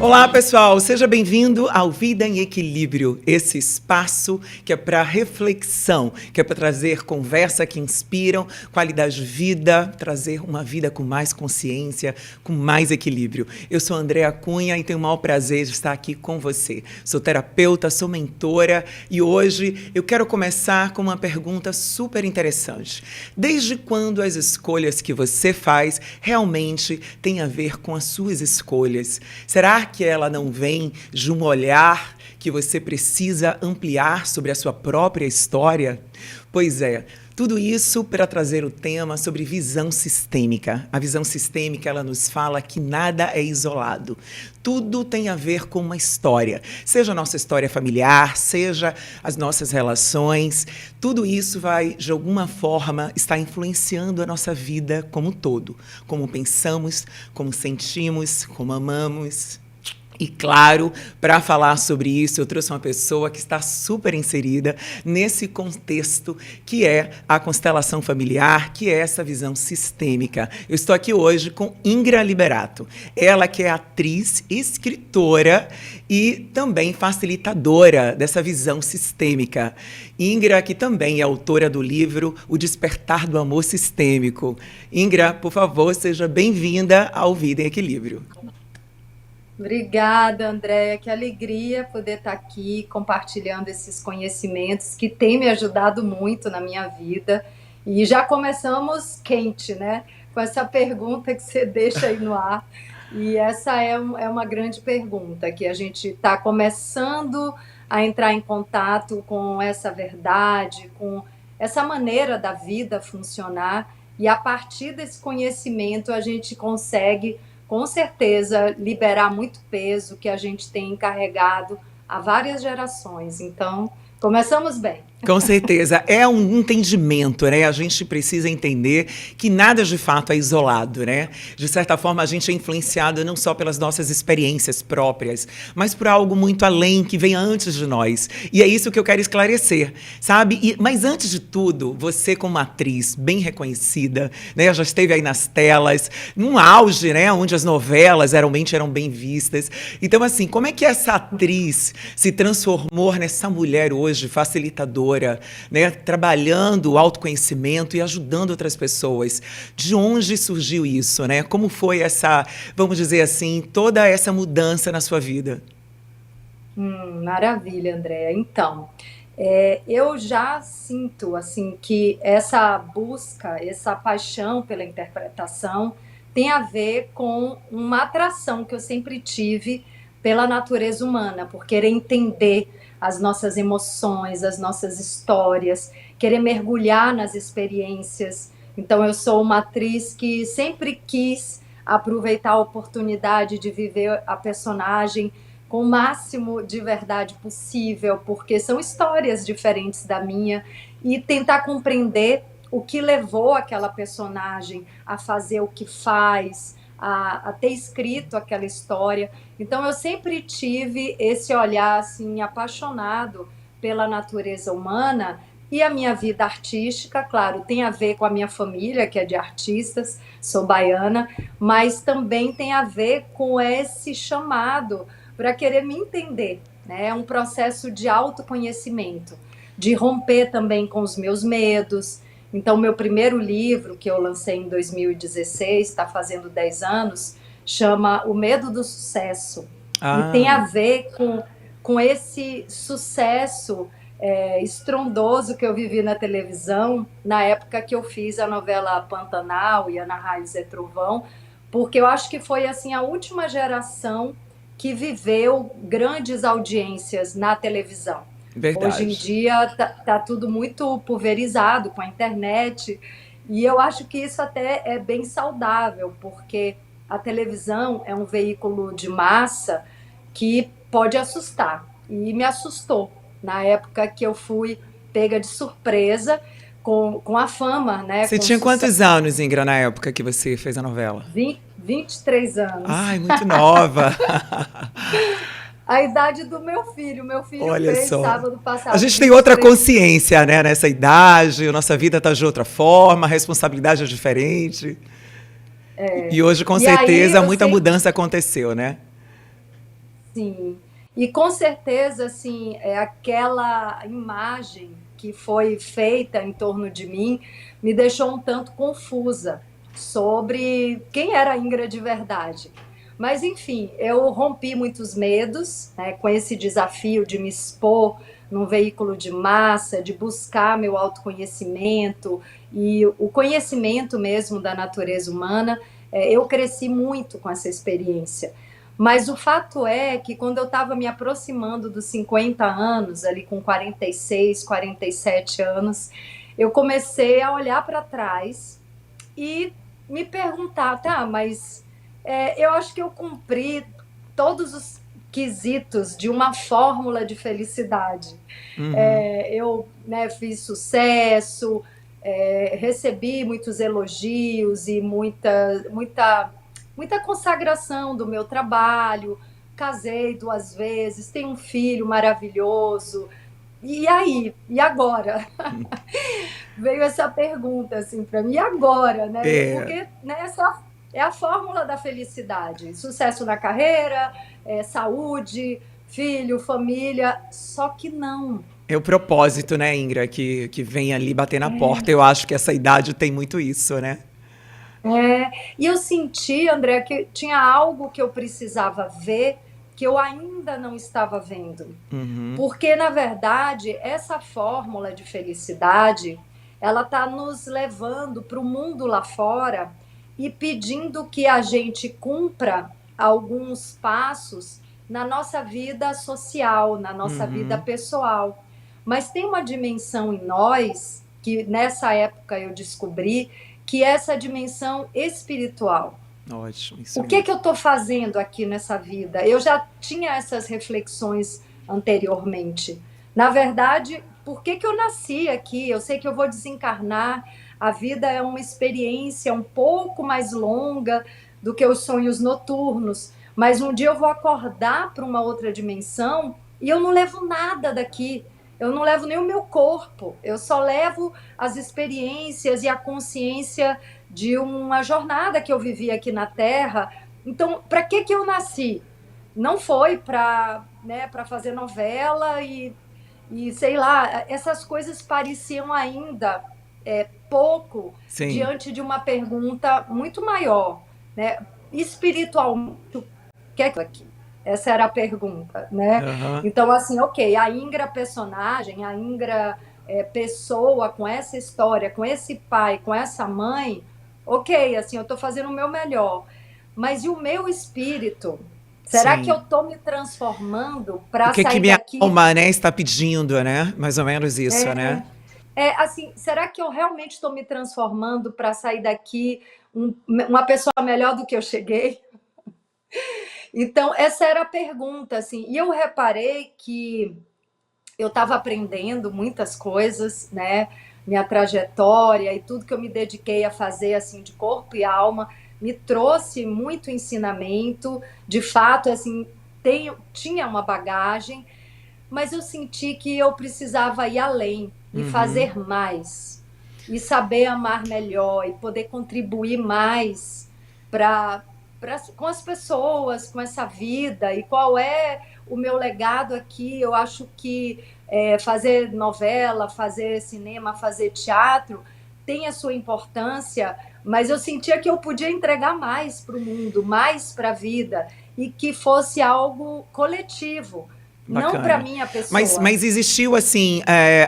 Olá, pessoal! Seja bem-vindo ao Vida em Equilíbrio, esse espaço que é para reflexão, que é para trazer conversa que inspiram, qualidade de vida, trazer uma vida com mais consciência, com mais equilíbrio. Eu sou Andréa Cunha e tenho o maior prazer de estar aqui com você. Sou terapeuta, sou mentora e hoje eu quero começar com uma pergunta super interessante. Desde quando as escolhas que você faz realmente têm a ver com as suas escolhas? Será que ela não vem de um olhar que você precisa ampliar sobre a sua própria história? Pois é, tudo isso para trazer o tema sobre visão sistêmica. A visão sistêmica, ela nos fala que nada é isolado. Tudo tem a ver com uma história, seja a nossa história familiar, seja as nossas relações. Tudo isso vai, de alguma forma, estar influenciando a nossa vida como um todo. Como pensamos, como sentimos, como amamos. E claro, para falar sobre isso, eu trouxe uma pessoa que está super inserida nesse contexto que é a constelação familiar, que é essa visão sistêmica. Eu estou aqui hoje com Ingra Liberato. Ela que é atriz, escritora e também facilitadora dessa visão sistêmica. Ingra, que também é autora do livro O Despertar do Amor Sistêmico. Ingra, por favor, seja bem-vinda ao Vida em Equilíbrio. Obrigada, Andréia. Que alegria poder estar aqui compartilhando esses conhecimentos que têm me ajudado muito na minha vida. E já começamos quente, né? Com essa pergunta que você deixa aí no ar. E essa é uma grande pergunta, que a gente está começando a entrar em contato com essa verdade, com essa maneira da vida funcionar. E a partir desse conhecimento a gente consegue, com certeza, liberar muito peso que a gente tem carregado há várias gerações. Então, começamos bem. Com certeza. É um entendimento, né? A gente precisa entender que nada de fato é isolado, né? De certa forma, a gente é influenciado não só pelas nossas experiências próprias, mas por algo muito além, que vem antes de nós. E é isso que eu quero esclarecer, sabe? Mas antes de tudo, você como atriz bem reconhecida, né? Já esteve aí nas telas, num auge, né? Onde as novelas realmente eram bem vistas. Então, assim, como é que essa atriz se transformou nessa mulher hoje facilitadora, né, trabalhando o autoconhecimento e ajudando outras pessoas? De onde surgiu isso, né? Como foi essa, vamos dizer assim, toda essa mudança na sua vida? Maravilha, Andréia. Então, eu já sinto assim que essa busca, essa paixão pela interpretação tem a ver com uma atração que eu sempre tive pela natureza humana, por querer entender as nossas emoções, as nossas histórias, querer mergulhar nas experiências. Então, eu sou uma atriz que sempre quis aproveitar a oportunidade de viver a personagem com o máximo de verdade possível, porque são histórias diferentes da minha, e tentar compreender o que levou aquela personagem a fazer o que faz, a ter escrito aquela história. Então eu sempre tive esse olhar assim apaixonado pela natureza humana, e a minha vida artística, claro, tem a ver com a minha família, que é de artistas, sou baiana, mas também tem a ver com esse chamado para querer me entender, né? É um processo de autoconhecimento, de romper também com os meus medos. Então, meu primeiro livro, que eu lancei em 2016, está fazendo 10 anos, chama O Medo do Sucesso. E tem a ver com esse sucesso estrondoso que eu vivi na televisão, na época que eu fiz a novela Pantanal e Ana Raiz é Trovão, porque eu acho que foi assim a última geração que viveu grandes audiências na televisão. Hoje em Verdade. dia tá tudo muito pulverizado com a internet, e eu acho que isso até é bem saudável, porque a televisão é um veículo de massa que pode assustar, e me assustou na época que eu fui pega de surpresa com a fama, né, Você com o tinha sucesso. quantos anos, Ingra, na época que você fez a novela? 23 anos. Ai, muito nova. A idade do meu filho Olha fez só. sábado A passado gente tem outra 23. consciência, né, nessa idade, a nossa vida está de outra forma, a responsabilidade é diferente. E hoje, com E aí certeza, eu muita sempre mudança aconteceu, né? sim. E com certeza, assim, aquela imagem que foi feita em torno de mim me deixou um tanto confusa sobre quem era a Ingra de verdade. Mas, enfim, eu rompi muitos medos, né, com esse desafio de me expor num veículo de massa, de buscar meu autoconhecimento e o conhecimento mesmo da natureza humana. Eu cresci muito com essa experiência. Mas o fato é que quando eu estava me aproximando dos 50 anos, ali com 46, 47 anos, eu comecei a olhar para trás e me perguntar, tá, mas eu acho que eu cumpri todos os quesitos de uma fórmula de felicidade. Uhum. Eu, né, fiz sucesso, recebi muitos elogios e muita consagração do meu trabalho, casei 2 vezes, tenho um filho maravilhoso. E aí? E agora? Veio essa pergunta assim para mim, e agora, né? É, Porque, né, essa é a fórmula da felicidade: sucesso na carreira, saúde, filho, família. Só que não. é o propósito, né, Ingra, que vem ali bater na porta. Eu acho que essa idade tem muito isso, né? E eu senti, André, que tinha algo que eu precisava ver que eu ainda não estava vendo. Uhum. Porque, na verdade, essa fórmula de felicidade, ela está nos levando para o mundo lá fora e pedindo que a gente cumpra alguns passos na nossa vida social, na nossa vida Uhum. pessoal. Mas tem uma dimensão em nós, que nessa época eu descobri, que é essa dimensão espiritual. Ótimo, isso O que mesmo. que eu estou fazendo aqui nessa vida? Eu já tinha essas reflexões anteriormente. Na verdade, por que que eu nasci aqui? Eu sei que eu vou desencarnar. A vida é uma experiência um pouco mais longa do que os sonhos noturnos, mas um dia eu vou acordar para uma outra dimensão e eu não levo nada daqui. Eu não levo nem o meu corpo, eu só levo as experiências e a consciência de uma jornada que eu vivi aqui na Terra. Então, para que que eu nasci? Não foi para, né, para fazer novela e sei lá, essas coisas pareciam ainda pouco Sim. diante de uma pergunta muito maior, né? Espiritualmente, o que é aqui? Essa era a pergunta, né? Aham. Então, assim, ok, a Ingra personagem, a Ingra pessoa com essa história, com esse pai, com essa mãe, ok, assim, eu estou fazendo o meu melhor. Mas e o meu espírito? Será que eu Sim. estou me transformando O para que que sair minha daqui? alma, né, está pedindo, né? Mais ou menos isso, né? Assim, será que eu realmente estou me transformando para sair daqui uma pessoa melhor do que eu cheguei? Então, essa era a pergunta, assim. E eu reparei que eu estava aprendendo muitas coisas, né? Minha trajetória e tudo que eu me dediquei a fazer, assim, de corpo e alma, me trouxe muito ensinamento. De fato, assim, tinha uma bagagem, mas eu senti que eu precisava ir além e Uhum. fazer mais, e saber amar melhor, e poder contribuir mais para com as pessoas, com essa vida, e qual é o meu legado aqui. Eu acho que fazer novela, fazer cinema, fazer teatro tem a sua importância, mas eu sentia que eu podia entregar mais para o mundo, mais para a vida, e que fosse algo coletivo, não para Bacana. minha Mas, pessoa. mas existiu, assim,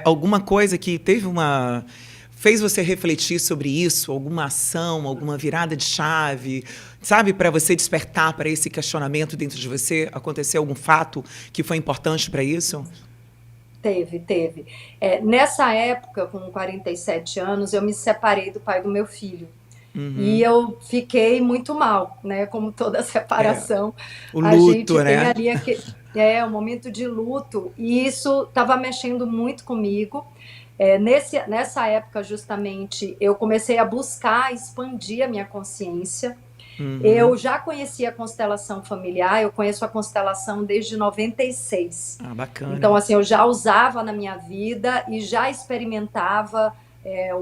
alguma coisa que teve uma. Fez você refletir sobre isso? Alguma ação, alguma virada de chave, sabe, para você despertar para esse questionamento dentro de você? Aconteceu algum fato que foi importante para isso? Teve, teve. Nessa época, com 47 anos, eu me separei do pai do meu filho. E Uhum. eu fiquei muito mal, né? Como toda É. separação, O a gente luto, tem né? ali um momento de luto, e isso estava mexendo muito comigo. Nessa época, justamente, eu comecei a buscar expandir a minha consciência. Uhum. Eu já conhecia a constelação familiar, eu conheço a constelação desde 96. Ah, bacana. Então, assim, eu já usava na minha vida e já experimentava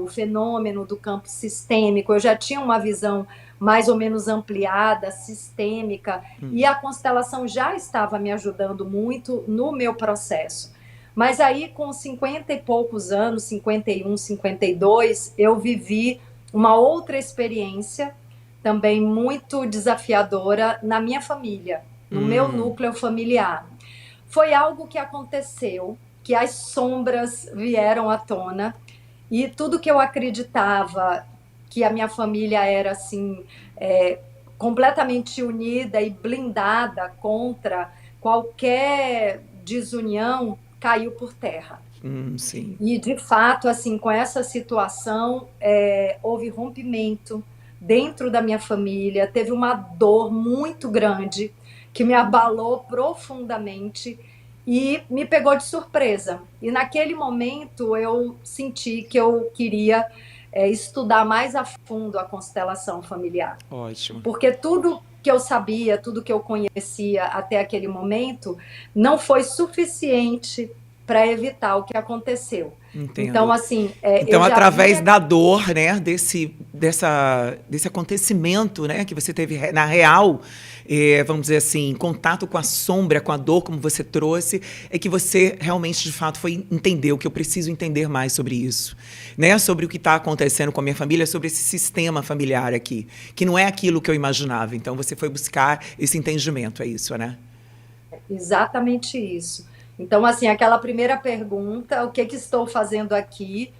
o fenômeno do campo sistêmico. Eu já tinha uma visão mais ou menos ampliada, sistêmica, e a constelação já estava me ajudando muito no meu processo. Mas aí, com 50 e poucos anos, 51, 52, eu vivi uma outra experiência, também muito desafiadora, na minha família, no meu núcleo familiar. Foi algo que aconteceu, que as sombras vieram à tona, e tudo que eu acreditava que a minha família era assim, completamente unida e blindada contra qualquer desunião, caiu por terra. Sim. E, de fato, assim, com essa situação, houve rompimento dentro da minha família, teve uma dor muito grande que me abalou profundamente e me pegou de surpresa. E naquele momento eu senti que eu queria estudar mais a fundo a constelação familiar. Ótimo. Porque tudo que eu sabia, tudo que eu conhecia até aquele momento, não foi suficiente para evitar o que aconteceu. Entendo. Então, assim, Então, eu já através via... da dor, né, desse acontecimento, né, que você teve na real, vamos dizer assim, contato com a sombra, com a dor, como você trouxe, é que você realmente, de fato, foi entender o que eu preciso entender mais sobre isso, né, sobre o que está acontecendo com a minha família, sobre esse sistema familiar aqui, que não é aquilo que eu imaginava. Então, você foi buscar esse entendimento, é isso, né? Exatamente isso. Então, assim, aquela primeira pergunta, o que estou fazendo aqui,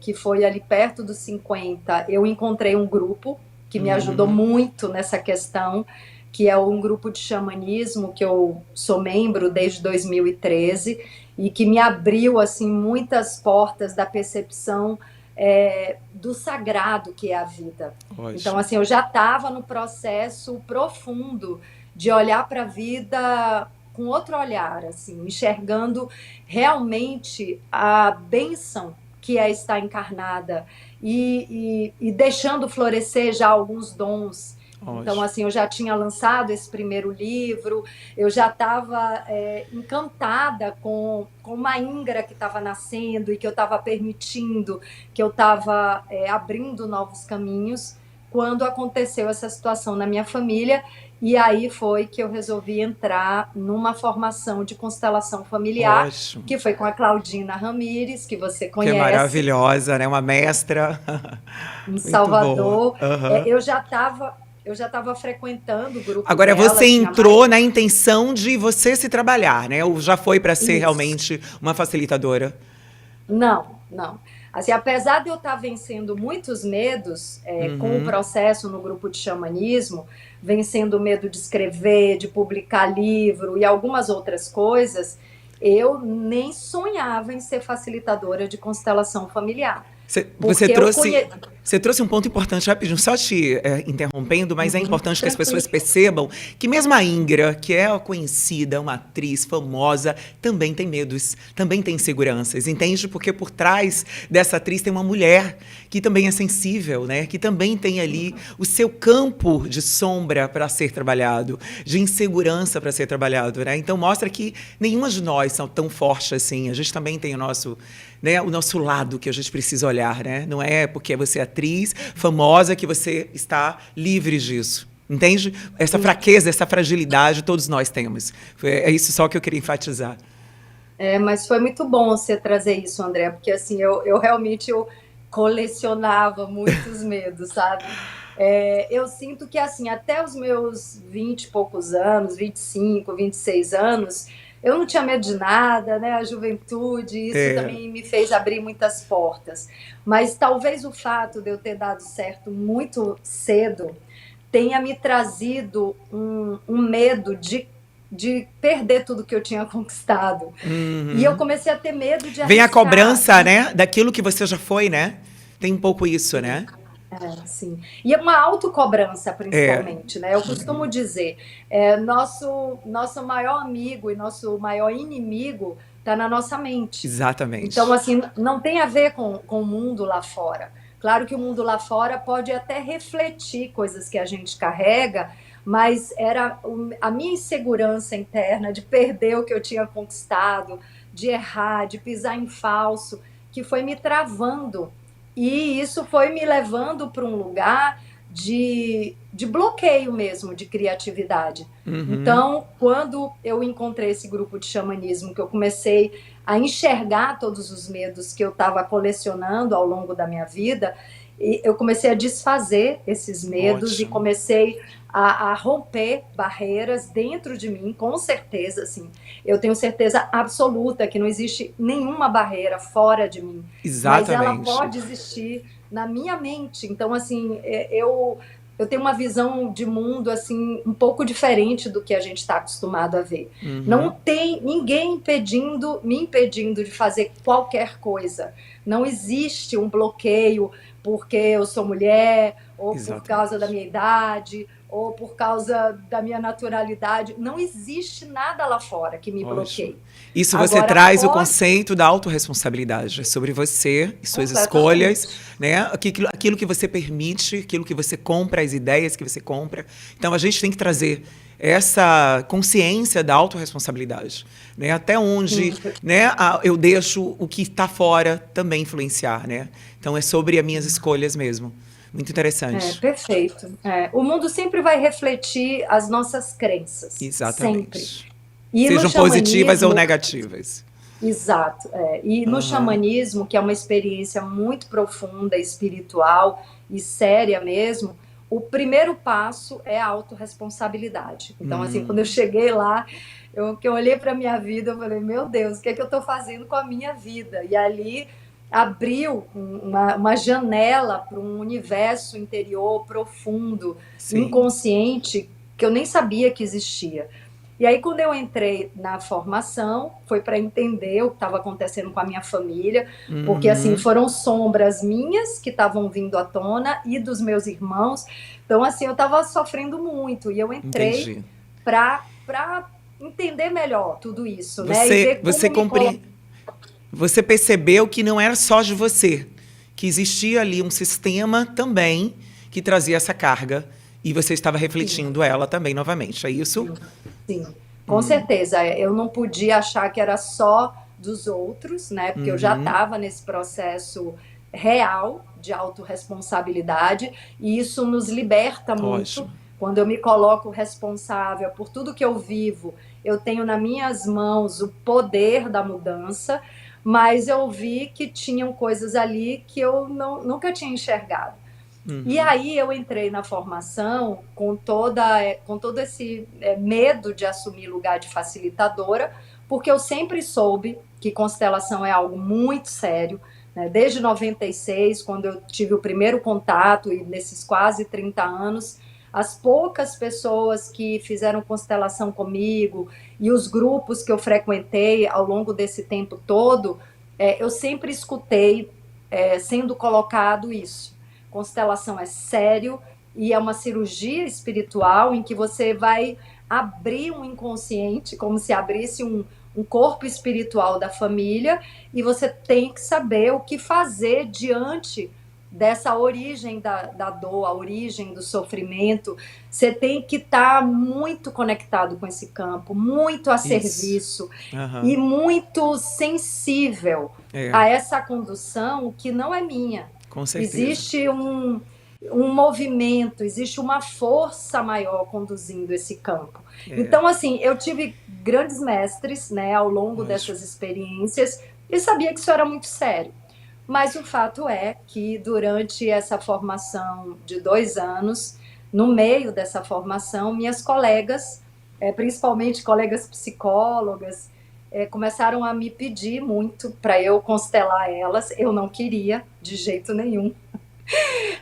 que foi ali perto dos 50, eu encontrei um grupo que me ajudou muito nessa questão, que é um grupo de xamanismo, que eu sou membro desde 2013, e que me abriu, assim, muitas portas da percepção do sagrado que é a vida. Ótimo. Então, assim, eu já estava no processo profundo de olhar para a vida com outro olhar, assim, enxergando realmente a bênção que é estar encarnada e deixando florescer já alguns dons. Ótimo. Então, assim, eu já tinha lançado esse primeiro livro, eu já estava encantada com uma íngra que estava nascendo e que eu estava permitindo, que eu estava abrindo novos caminhos, quando aconteceu essa situação na minha família. E aí foi que eu resolvi entrar numa formação de constelação familiar, Ótimo. que foi com a Claudina Ramires, que você Que conhece. é maravilhosa, né? Uma mestra. Em Salvador. Uhum. Eu já estava frequentando o grupo Agora, dela. você entrou na intenção de você se trabalhar, né? Ou já foi para ser realmente uma facilitadora? Não. Assim, apesar de eu estar vencendo muitos medos com o processo no grupo de xamanismo, vencendo o medo de escrever, de publicar livro e algumas outras coisas, eu nem sonhava em ser facilitadora de constelação familiar. Você trouxe um ponto importante, rapidinho, só te interrompendo, mas é importante que as pessoas percebam que mesmo a Íngra, que é conhecida, uma atriz famosa, também tem medos, também tem inseguranças, entende? Porque por trás dessa atriz tem uma mulher que também é sensível, né? Que também tem ali o seu campo de sombra para ser trabalhado, de insegurança para ser trabalhado, né? Então mostra que nenhuma de nós são tão fortes assim, a gente também tem o nosso lado que a gente precisa olhar, né? Não é porque você é atriz famosa que você está livre disso. Entende? Essa fraqueza, essa fragilidade, todos nós temos. É isso só que eu queria enfatizar. Mas foi muito bom você trazer isso, André, porque assim, eu realmente colecionava muitos medos, sabe? Eu sinto que assim, até os meus 20 e poucos anos, 25, 26 anos, eu não tinha medo de nada, né? A juventude, isso também me fez abrir muitas portas. Mas talvez o fato de eu ter dado certo muito cedo tenha me trazido um medo de perder tudo que eu tinha conquistado. E eu comecei a ter medo de arriscar. Vem a cobrança, né? Daquilo que você já foi, né? Tem um pouco isso, né? Sim. E uma autocobrança, principalmente, né? Eu costumo dizer, nosso maior amigo e nosso maior inimigo está na nossa mente. Exatamente. Então, assim, não tem a ver com o mundo lá fora. Claro que o mundo lá fora pode até refletir coisas que a gente carrega, mas era a minha insegurança interna de perder o que eu tinha conquistado, de errar, de pisar em falso, que foi me travando. E isso foi me levando para um lugar de bloqueio mesmo de criatividade. Uhum. Então, quando eu encontrei esse grupo de xamanismo, que eu comecei a enxergar todos os medos que eu estava colecionando ao longo da minha vida, e eu comecei a desfazer esses medos e Ótimo. comecei a romper barreiras dentro de mim, com certeza, assim. Eu tenho certeza absoluta que não existe nenhuma barreira fora de mim, mas ela Exatamente. pode existir na minha mente. Então, assim, eu tenho uma visão de mundo assim um pouco diferente do que a gente está acostumado a ver. Não Uhum. tem ninguém me impedindo de fazer qualquer coisa. Não existe um bloqueio porque eu sou mulher, ou por causa da Exatamente. minha idade, ou por causa da minha naturalidade. Não existe nada lá fora que me Ótimo. bloqueie. Isso você Agora, traz o pode conceito da autorresponsabilidade, é sobre você e suas escolhas, completamente. né? Aquilo que você permite, aquilo que você compra, as ideias que você compra. Então a gente tem que trazer essa consciência da autorresponsabilidade, né? Até onde, Sim, né, eu deixo o que está fora também influenciar, né? Então é sobre as minhas escolhas mesmo. Muito interessante. perfeito. O mundo sempre vai refletir as nossas crenças, sempre. Exatamente. E no Sejam positivas ou xamanismo, negativas. exato, e no Aham. xamanismo, que é uma experiência muito profunda, espiritual e séria mesmo, o primeiro passo é a autorresponsabilidade. Então, assim, quando eu cheguei lá, que eu olhei para a minha vida, eu falei, meu Deus, o que é que eu estou fazendo com a minha vida? E ali abriu uma janela para um universo interior profundo, Sim. inconsciente, que eu nem sabia que existia. E aí, quando eu entrei na formação, foi para entender o que estava acontecendo com a minha família, porque, assim, Uhum. foram sombras minhas que estavam vindo à tona e dos meus irmãos. Então, assim, eu estava sofrendo muito. E eu entrei Entendi. para entender melhor tudo isso, né? E Você, ver como você me colocar. compre... Você percebeu que não era só de você, que existia ali um sistema também que trazia essa carga e você estava refletindo ela também novamente. É isso? Sim, com certeza. Eu não podia achar que era só dos outros, né? Porque eu já Uhum. estava nesse processo real de autorresponsabilidade, e isso nos liberta muito. Ótimo. Quando eu me coloco responsável por tudo que eu vivo, eu tenho nas minhas mãos o poder da mudança, mas eu vi que tinham coisas ali que eu nunca tinha enxergado. E aí eu entrei na formação com todo esse medo de assumir lugar de facilitadora, porque eu sempre soube que constelação é algo muito sério, né? Desde 96, quando eu tive o primeiro contato, e nesses quase 30 anos, as poucas pessoas que fizeram constelação comigo e os grupos que eu frequentei ao longo desse tempo todo, eu sempre escutei sendo colocado isso. Constelação é sério e é uma cirurgia espiritual em que você vai abrir um inconsciente, como se abrisse um corpo espiritual da família, e você tem que saber o que fazer diante dessa origem da dor, a origem do sofrimento. Você tem que estar muito conectado com esse campo, muito a Isso. serviço e Aham. muito sensível É, a essa condução que não é minha. com certeza. Existe um movimento, existe uma força maior conduzindo esse campo. É, Então, assim, eu tive grandes mestres, né, ao longo ótimo. dessas experiências e sabia que isso era muito sério. Mas o fato é que durante essa formação de 2 anos, no meio dessa formação, minhas colegas, principalmente colegas psicólogas, começaram a me pedir muito para eu constelar elas. Eu não queria, de jeito nenhum.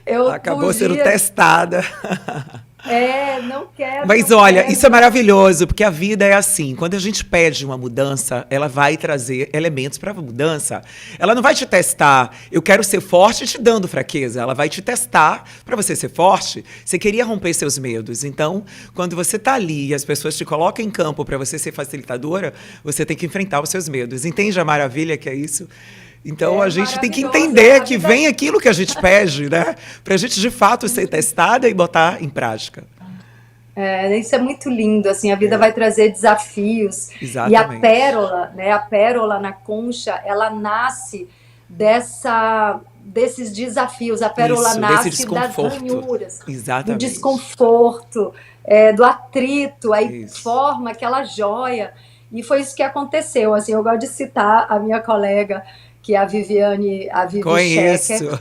Eu Acabou sendo fugia, testada. não quero, Mas não olha, quero, isso é não. maravilhoso, porque a vida é assim. Quando a gente pede uma mudança, ela vai trazer elementos para a mudança. Ela não vai te testar, eu quero ser forte te dando fraqueza. Ela vai te testar para você ser forte. Você queria romper seus medos. Então, quando você está ali e as pessoas te colocam em campo para você ser facilitadora, você tem que enfrentar os seus medos. Entende a maravilha que é isso? Então a É gente tem que maravilhoso. entender A que vida vem aquilo que a gente pede, né? Para a gente de fato ser testada e botar em prática. isso é muito lindo, assim, a vida vai trazer desafios e a Exatamente. pérola, né, a pérola na concha, ela nasce desses desafios. A pérola Isso, desse nasce das desconforto. ranhuras, do Exatamente. desconforto, do atrito, aí Isso. forma aquela joia. E foi isso que aconteceu. Assim, eu gosto de citar a minha colega, que é a Vivi Conheço. Schecker.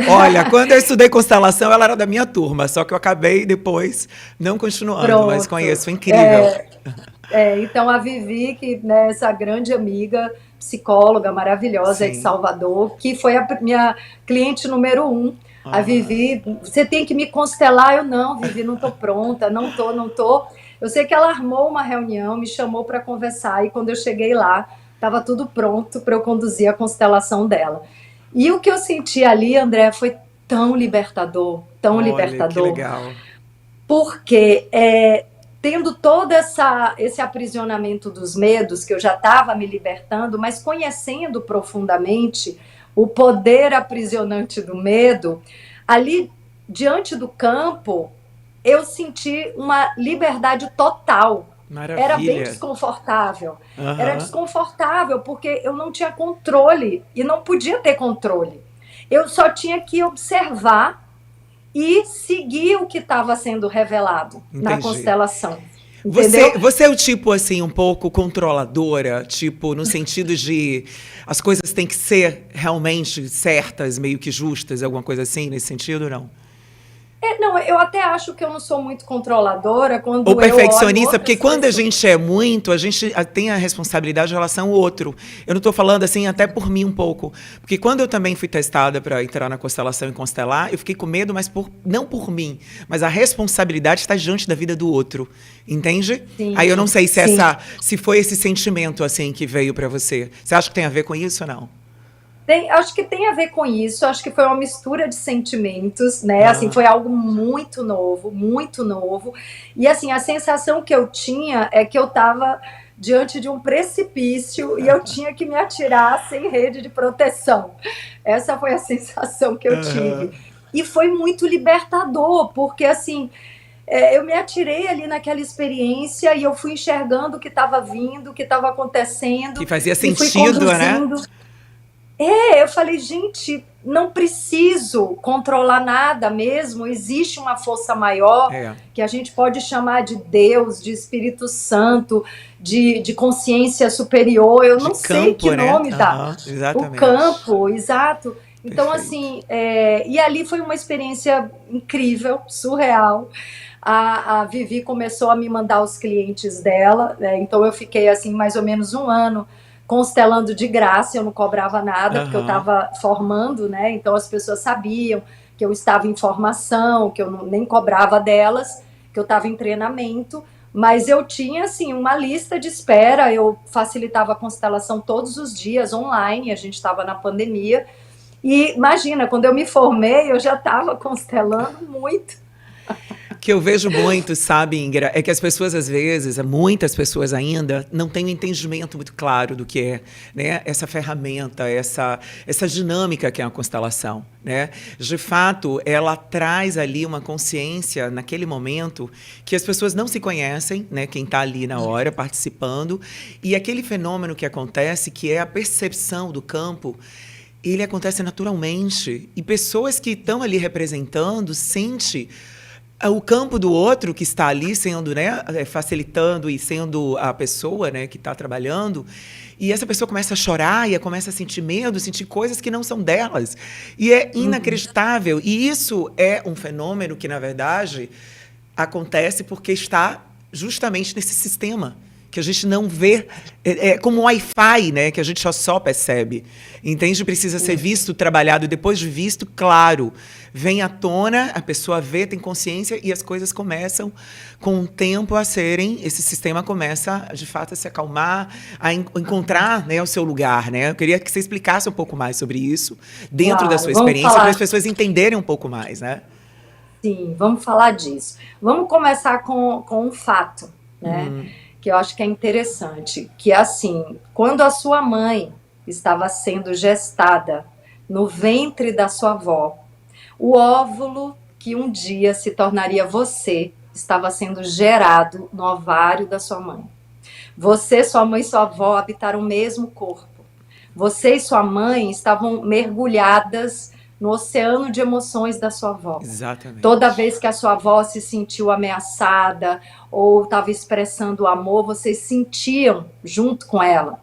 Olha, quando eu estudei constelação, ela era da minha turma, só que eu acabei depois não continuando, mas Pronto. conheço, foi incrível. Então, a Vivi, que, né, essa grande amiga, psicóloga maravilhosa aí de Sim. Salvador, que foi a minha cliente número um. A Ah, Vivi, você tem que me constelar. Eu, não, Vivi, não tô pronta, não tô. Eu sei que ela armou uma reunião, me chamou para conversar, e quando eu cheguei lá, estava tudo pronto para eu conduzir a constelação dela. E o que eu senti ali, André, foi tão olha, que libertador, legal. porque tendo todo esse aprisionamento dos medos, que eu já estava me libertando, mas conhecendo profundamente o poder aprisionante do medo, ali diante do campo, eu senti uma liberdade total. Era bem Maravilha. desconfortável. Era Aham. desconfortável porque eu não tinha controle e não podia ter controle. Eu só tinha que observar e seguir o que estava sendo revelado na Entendi. constelação. Você, Entendeu? você é o tipo assim, um pouco controladora, tipo, no sentido de as coisas têm que ser realmente certas, meio que justas, alguma coisa assim, nesse sentido, não? Não, eu até acho que eu não sou muito controladora Ou quando eu olho perfeccionista, porque outras quando a pessoas. gente é muito, a gente tem a responsabilidade em relação ao outro. Eu não estou falando assim até por mim um pouco. Porque quando eu também fui testada para entrar na constelação e constelar, eu fiquei com medo, mas não por mim, mas a responsabilidade está diante da vida do outro. Entende? Aí eu não Sim, sei se sim. se foi esse sentimento assim que veio para você. Você acha que tem a ver com isso ou não? Acho que tem a ver com isso, acho que foi uma mistura de sentimentos, né? Assim, Ah, foi algo muito novo, muito novo. E assim, a sensação que eu tinha é que eu estava diante de um precipício e eu tinha que me atirar sem rede de proteção. Essa foi a sensação que eu tive. aham. E foi muito libertador, porque assim, eu me atirei ali naquela experiência e eu fui enxergando o que estava vindo, o que estava Que acontecendo, fazia e fui sentido, né? conduzindo. Eu falei, gente, não preciso controlar nada mesmo. Existe uma força maior É. que a gente pode chamar de Deus, de Espírito Santo, de consciência superior. Eu De não sei que campo, né? nome dá. Aham, O exatamente. campo, exato. Então, Perfeito. assim, e ali foi uma experiência incrível, surreal. A Vivi começou a me mandar os clientes dela, né? Então eu fiquei assim mais ou menos um ano constelando de graça, eu não cobrava nada, porque eu Aham. estava formando, né? Então as pessoas sabiam que eu estava em formação, que eu nem cobrava delas, que eu estava em treinamento, mas eu tinha assim uma lista de espera, eu facilitava a constelação todos os dias online, a gente estava na pandemia, e imagina, quando eu me formei, eu já estava constelando muito. Que eu vejo muito, sabe, Ingra, é que as pessoas, às vezes, muitas pessoas ainda, não têm um entendimento muito claro do que é, né, essa ferramenta, essa dinâmica que é a constelação. Né? De fato, ela traz ali uma consciência, naquele momento, que as pessoas não se conhecem, né, quem está ali na hora, participando, e aquele fenômeno que acontece, que é a percepção do campo, ele acontece naturalmente. E pessoas que estão ali representando sentem o campo do outro que está ali sendo, né, facilitando e sendo a pessoa, né, que está trabalhando, e essa pessoa começa a chorar e começa a sentir medo, sentir coisas que não são delas. E é Uhum. inacreditável. E isso é um fenômeno que, na verdade, acontece porque está justamente nesse sistema que a gente não vê, é como um Wi-Fi, né, que a gente só percebe. Entende? Precisa ser visto, trabalhado, e depois de visto, claro, vem à tona, a pessoa vê, tem consciência, e as coisas começam, com o tempo, a serem, esse sistema começa, de fato, a se acalmar, a encontrar, né, o seu lugar. Né? Eu queria que você explicasse um pouco mais sobre isso, dentro da Claro, sua vamos experiência, para as falar. pessoas entenderem um pouco mais. Né? Sim, vamos falar disso. Vamos começar com um fato, né? Que eu acho que é interessante, que é assim, quando a sua mãe estava sendo gestada no ventre da sua avó, o óvulo que um dia se tornaria você estava sendo gerado no ovário da sua mãe. Você, sua mãe e sua avó habitaram o mesmo corpo. você e sua mãe estavam mergulhadas no oceano de emoções da sua avó. Exatamente. Toda vez que a sua avó se sentiu ameaçada ou estava expressando amor, vocês sentiam junto com ela.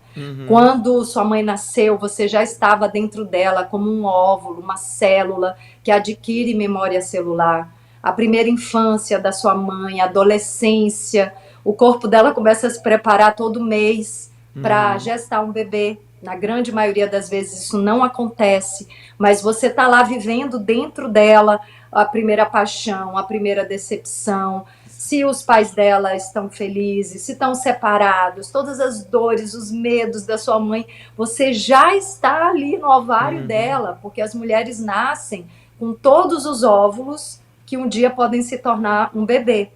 Quando sua mãe nasceu, você já estava dentro dela como um óvulo, uma célula que adquire memória celular. A primeira infância da sua mãe, a adolescência, o corpo dela começa a se preparar todo mês para gestar um bebê. Na grande maioria das vezes isso não acontece, mas você está lá vivendo dentro dela a primeira paixão, a primeira decepção, se os pais dela estão felizes, se estão separados, todas as dores, os medos da sua mãe, você já está ali no ovário dela, porque as mulheres nascem com todos os óvulos que um dia podem se tornar um bebê.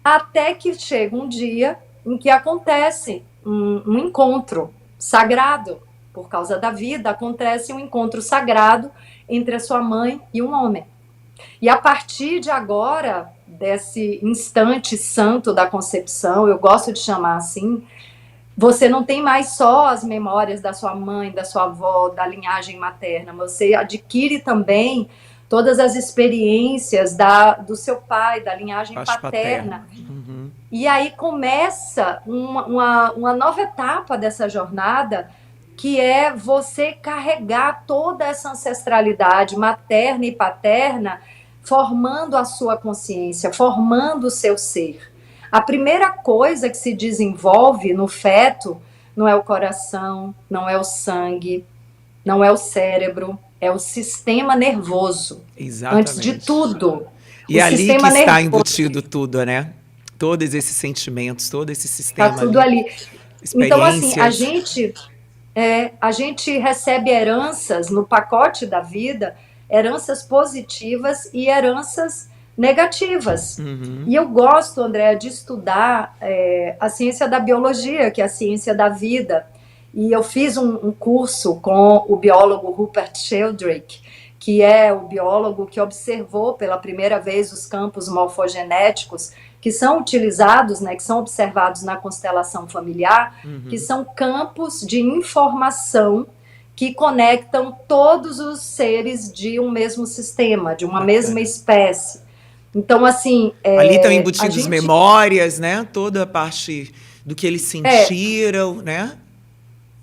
Até que chega um dia em que acontece um encontro sagrado, por causa da vida, acontece um encontro sagrado entre a sua mãe e um homem. E a partir de agora, desse instante santo da concepção, eu gosto de chamar assim, você não tem mais só as memórias da sua mãe, da sua avó, da linhagem materna, você adquire também todas as experiências do seu pai, da linhagem paterna. E aí começa uma nova etapa dessa jornada, que é você carregar toda essa ancestralidade materna e paterna, formando a sua consciência, formando o seu ser. A primeira coisa que se desenvolve no feto não é o coração, não é o sangue, não é o cérebro, é o sistema nervoso. Exatamente. Antes de tudo. E é ali que está embutido tudo, né? Todos esses sentimentos, todo esse sistema. Está tudo ali. Então, assim, experiências. a gente recebe heranças no pacote da vida, heranças positivas e heranças negativas. E eu gosto, Andréa, de estudar a ciência da biologia, que é a ciência da vida. E eu fiz um curso com o biólogo Rupert Sheldrake, que é o biólogo que observou pela primeira vez os campos morfogenéticos que são utilizados, né, que são observados na constelação familiar, que são campos de informação que conectam todos os seres de um mesmo sistema, de uma mesma espécie. Então, assim... ali estão embutidos memórias, né? Toda a parte do que eles sentiram, né?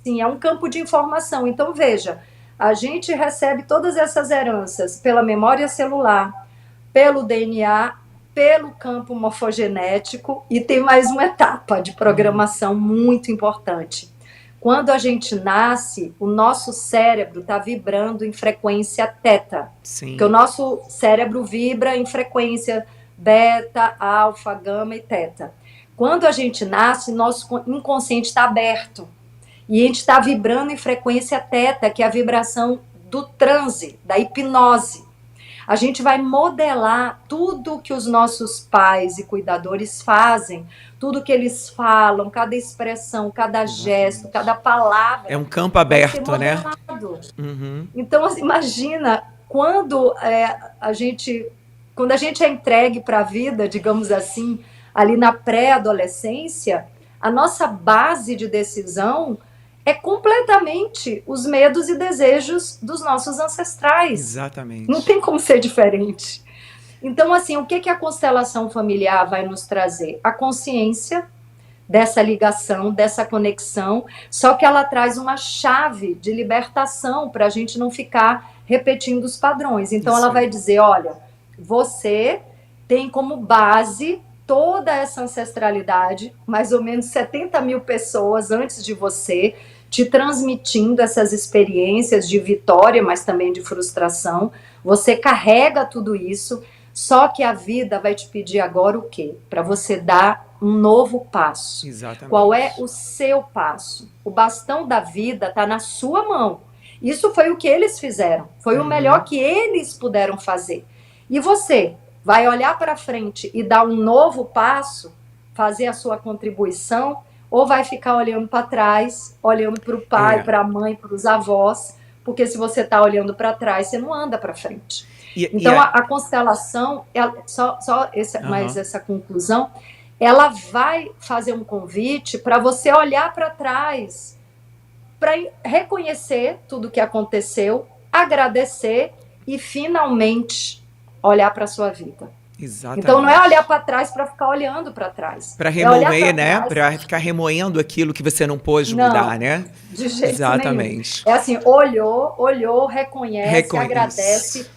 Sim, é um campo de informação. Então, veja, a gente recebe todas essas heranças pela memória celular, pelo DNA, pelo campo morfogenético, e tem mais uma etapa de programação muito importante. Quando a gente nasce, o nosso cérebro está vibrando em frequência teta. Sim. Porque o nosso cérebro vibra em frequência beta, alfa, gama e teta. Quando a gente nasce, nosso inconsciente está aberto. E a gente está vibrando em frequência teta, que é a vibração do transe, da hipnose. A gente vai modelar tudo que os nossos pais e cuidadores fazem, tudo que eles falam, cada expressão, cada gesto, cada palavra. É um campo aberto, né? Então, assim, imagina quando a gente é entregue para a vida, digamos assim, ali na pré-adolescência, a nossa base de decisão é completamente os medos e desejos dos nossos ancestrais. Exatamente. Não tem como ser diferente. Então, assim, o que a constelação familiar vai nos trazer? A consciência dessa ligação, dessa conexão, só que ela traz uma chave de libertação para a gente não ficar repetindo os padrões. Então, ela vai dizer, olha, você tem como base toda essa ancestralidade, mais ou menos 70 mil pessoas antes de você, te transmitindo essas experiências de vitória, mas também de frustração. Você carrega tudo isso, só que a vida vai te pedir agora o quê? Para você dar um novo passo. Exatamente. Qual é o seu passo? O bastão da vida está na sua mão. Isso foi o que eles fizeram. Foi o melhor que eles puderam fazer. E você vai olhar para frente e dar um novo passo, fazer a sua contribuição, ou vai ficar olhando para trás, olhando para o pai, para a mãe, para os avós, porque se você está olhando para trás, você não anda para frente. Então, a constelação, mais essa conclusão, ela vai fazer um convite para você olhar para trás para reconhecer tudo que aconteceu, agradecer e finalmente olhar para a sua vida. Exatamente. Então não é olhar para trás para ficar olhando para trás. Para remoer, né? Trás. Para ficar remoendo aquilo que você não pôde mudar, né? De jeito Exatamente. nenhum. É assim, olhou, reconhece, agradece,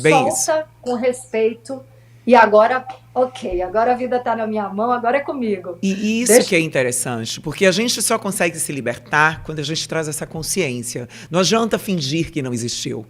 bem solta isso. com respeito e agora, ok, agora a vida está na minha mão, agora é comigo. E isso que é interessante, porque a gente só consegue se libertar quando a gente traz essa consciência. Não adianta fingir que não existiu.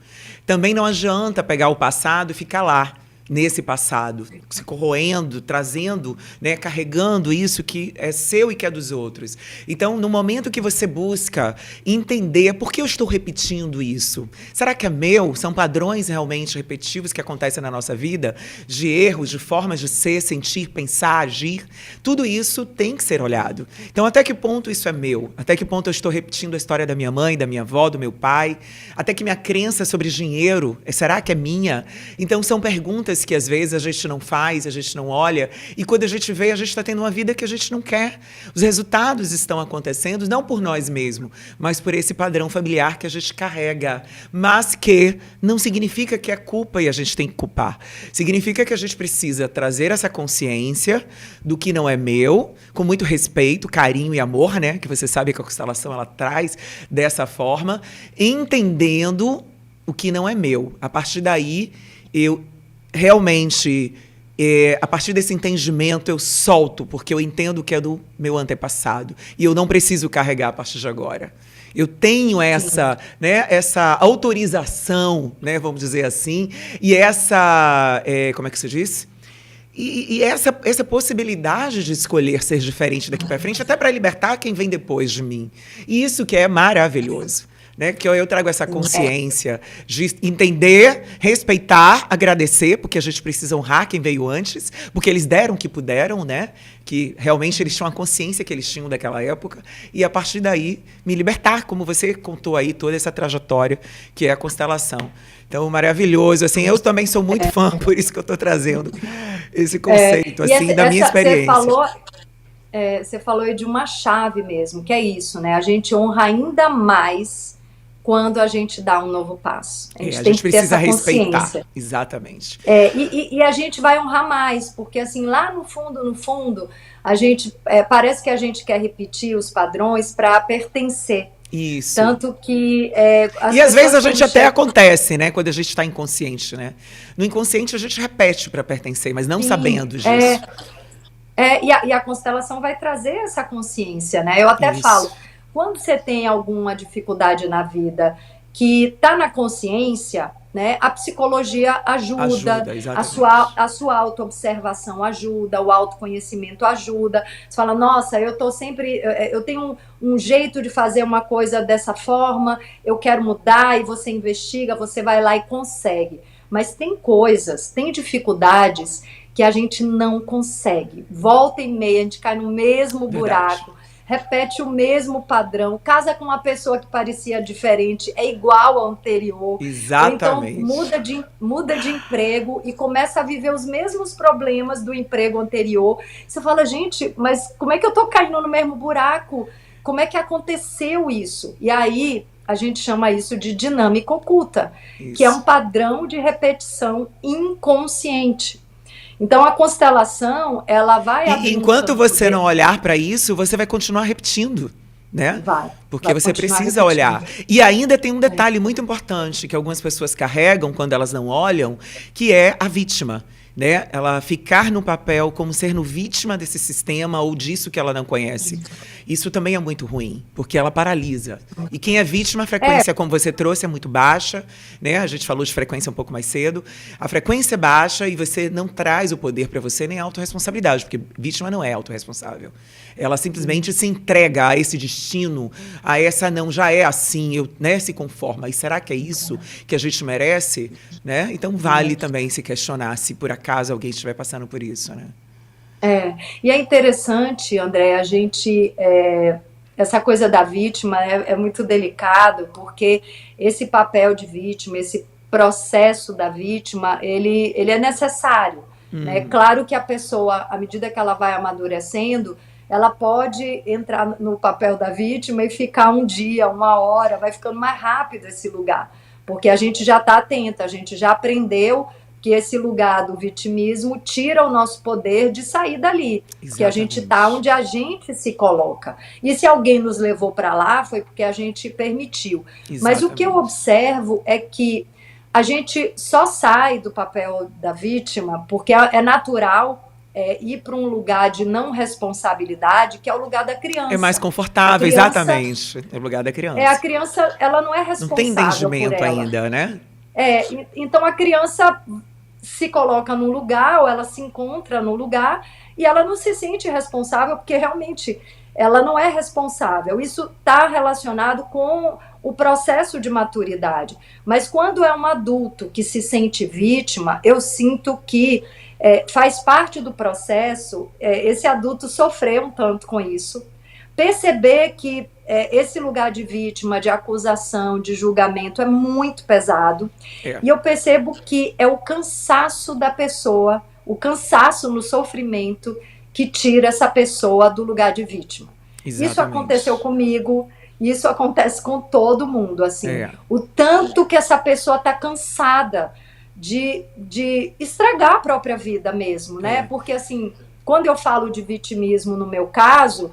Também não adianta pegar o passado e ficar lá, nesse passado, se corroendo, trazendo, né, carregando isso que é seu e que é dos outros. Então, no momento que você busca entender por que eu estou repetindo isso, será que é meu? São padrões realmente repetitivos que acontecem na nossa vida, de erros, de formas de ser, sentir, pensar, agir. Tudo isso tem que ser olhado. Então, até que ponto isso é meu? Até que ponto eu estou repetindo a história da minha mãe, da minha avó, do meu pai? Até que minha crença sobre dinheiro, será que é minha? Então, são perguntas que às vezes a gente não faz, a gente não olha, e quando a gente vê, a gente está tendo uma vida que a gente não quer. Os resultados estão acontecendo não por nós mesmos, mas por esse padrão familiar que a gente carrega, mas que não significa que é culpa e a gente tem que culpar. Significa que a gente precisa trazer essa consciência do que não é meu, com muito respeito, carinho e amor, né? Que você sabe que a constelação ela traz dessa forma, entendendo o que não é meu. A partir daí, eu realmente, a partir desse entendimento, eu solto, porque eu entendo que é do meu antepassado. E eu não preciso carregar a partir de agora. Eu tenho essa, né, essa autorização, né, vamos dizer assim, e essa, como é que se diz? E essa possibilidade de escolher ser diferente daqui para frente, até para libertar quem vem depois de mim. E isso que é maravilhoso. Né, que eu trago essa consciência de entender, respeitar, agradecer, porque a gente precisa honrar quem veio antes, porque eles deram o que puderam, né? Que realmente eles tinham a consciência que eles tinham daquela época, e a partir daí me libertar, como você contou aí, toda essa trajetória que é a constelação. Então, maravilhoso. Assim, eu também sou muito fã, por isso que eu estou trazendo esse conceito assim, da minha experiência. Você falou aí de uma chave mesmo, que é isso, né? A gente honra ainda mais quando a gente dá um novo passo. A gente precisa respeitar. Exatamente. E a gente vai honrar mais, porque assim, lá no fundo, a gente parece que a gente quer repetir os padrões para pertencer. Isso. Tanto que... e às vezes a gente até acontece, né? Quando a gente está inconsciente, né? No inconsciente a gente repete para pertencer, mas não sabendo disso. E a constelação vai trazer essa consciência, né? Eu até falo, quando você tem alguma dificuldade na vida que está na consciência, né, a psicologia ajuda a sua autoobservação ajuda, o autoconhecimento ajuda. Você fala, nossa, eu tenho um jeito de fazer uma coisa dessa forma, eu quero mudar, e você investiga, você vai lá e consegue. Mas tem dificuldades que a gente não consegue. Volta e meia, a gente cai no mesmo buraco, repete o mesmo padrão, casa com uma pessoa que parecia diferente, é igual ao anterior. Exatamente. Ou então muda de emprego e começa a viver os mesmos problemas do emprego anterior. Você fala, gente, mas como é que eu tô caindo no mesmo buraco? Como é que aconteceu isso? E aí a gente chama isso de dinâmica oculta, que é um padrão de repetição inconsciente. Então, a constelação, ela vai... E enquanto você não olhar para isso, você vai continuar repetindo, né? Porque você precisa olhar. E ainda tem um detalhe muito importante que algumas pessoas carregam quando elas não olham, que é a vítima. Né? Ela ficar no papel como sendo vítima desse sistema ou disso que ela não conhece. Isso também é muito ruim, porque ela paralisa. E quem é vítima, a frequência, como você trouxe, é muito baixa, né? A gente falou de frequência um pouco mais cedo. A frequência é baixa e você não traz o poder para você nem a autorresponsabilidade, porque vítima não é autorresponsável. Ela simplesmente se entrega a esse destino, a essa não, já é assim, né, se conforma. E será que é isso que a gente merece? Né? Então vale também se questionar se por acaso alguém estiver passando por isso, né? E é interessante, André, a gente... essa coisa da vítima é muito delicado, porque esse papel de vítima, esse processo da vítima, ele é necessário. Né? Claro que a pessoa, à medida que ela vai amadurecendo, ela pode entrar no papel da vítima e ficar um dia, uma hora, vai ficando mais rápido esse lugar, porque a gente já está atenta, a gente já aprendeu que esse lugar do vitimismo tira o nosso poder de sair dali, porque a gente está onde a gente se coloca. E se alguém nos levou para lá, foi porque a gente permitiu. Exatamente. Mas o que eu observo é que a gente só sai do papel da vítima porque é natural ir para um lugar de não responsabilidade, que é o lugar da criança. É mais confortável, criança, exatamente. É o lugar da criança. A criança, ela não é responsável. Não tem entendimento ainda, né? Então a criança se coloca num lugar, ou ela se encontra no lugar, e ela não se sente responsável, porque realmente ela não é responsável. Isso está relacionado com o processo de maturidade. Mas quando é um adulto que se sente vítima, eu sinto que faz parte do processo esse adulto sofrer um tanto com isso, perceber que esse lugar de vítima, de acusação, de julgamento é muito pesado. E eu percebo que é o cansaço da pessoa, o cansaço no sofrimento que tira essa pessoa do lugar de vítima. Exatamente. Isso aconteceu comigo, isso acontece com todo mundo, assim. O tanto que essa pessoa está cansada de estragar a própria vida mesmo, né? Porque, assim, quando eu falo de vitimismo no meu caso,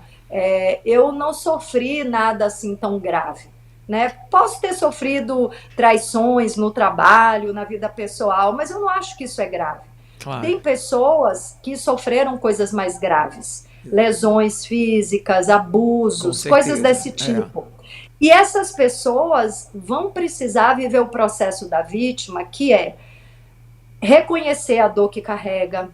eu não sofri nada assim tão grave, né? Posso ter sofrido traições no trabalho, na vida pessoal, mas eu não acho que isso é grave. Claro. Tem pessoas que sofreram coisas mais graves, lesões físicas, abusos, coisas desse tipo. E essas pessoas vão precisar viver o processo da vítima, que é reconhecer a dor que carrega,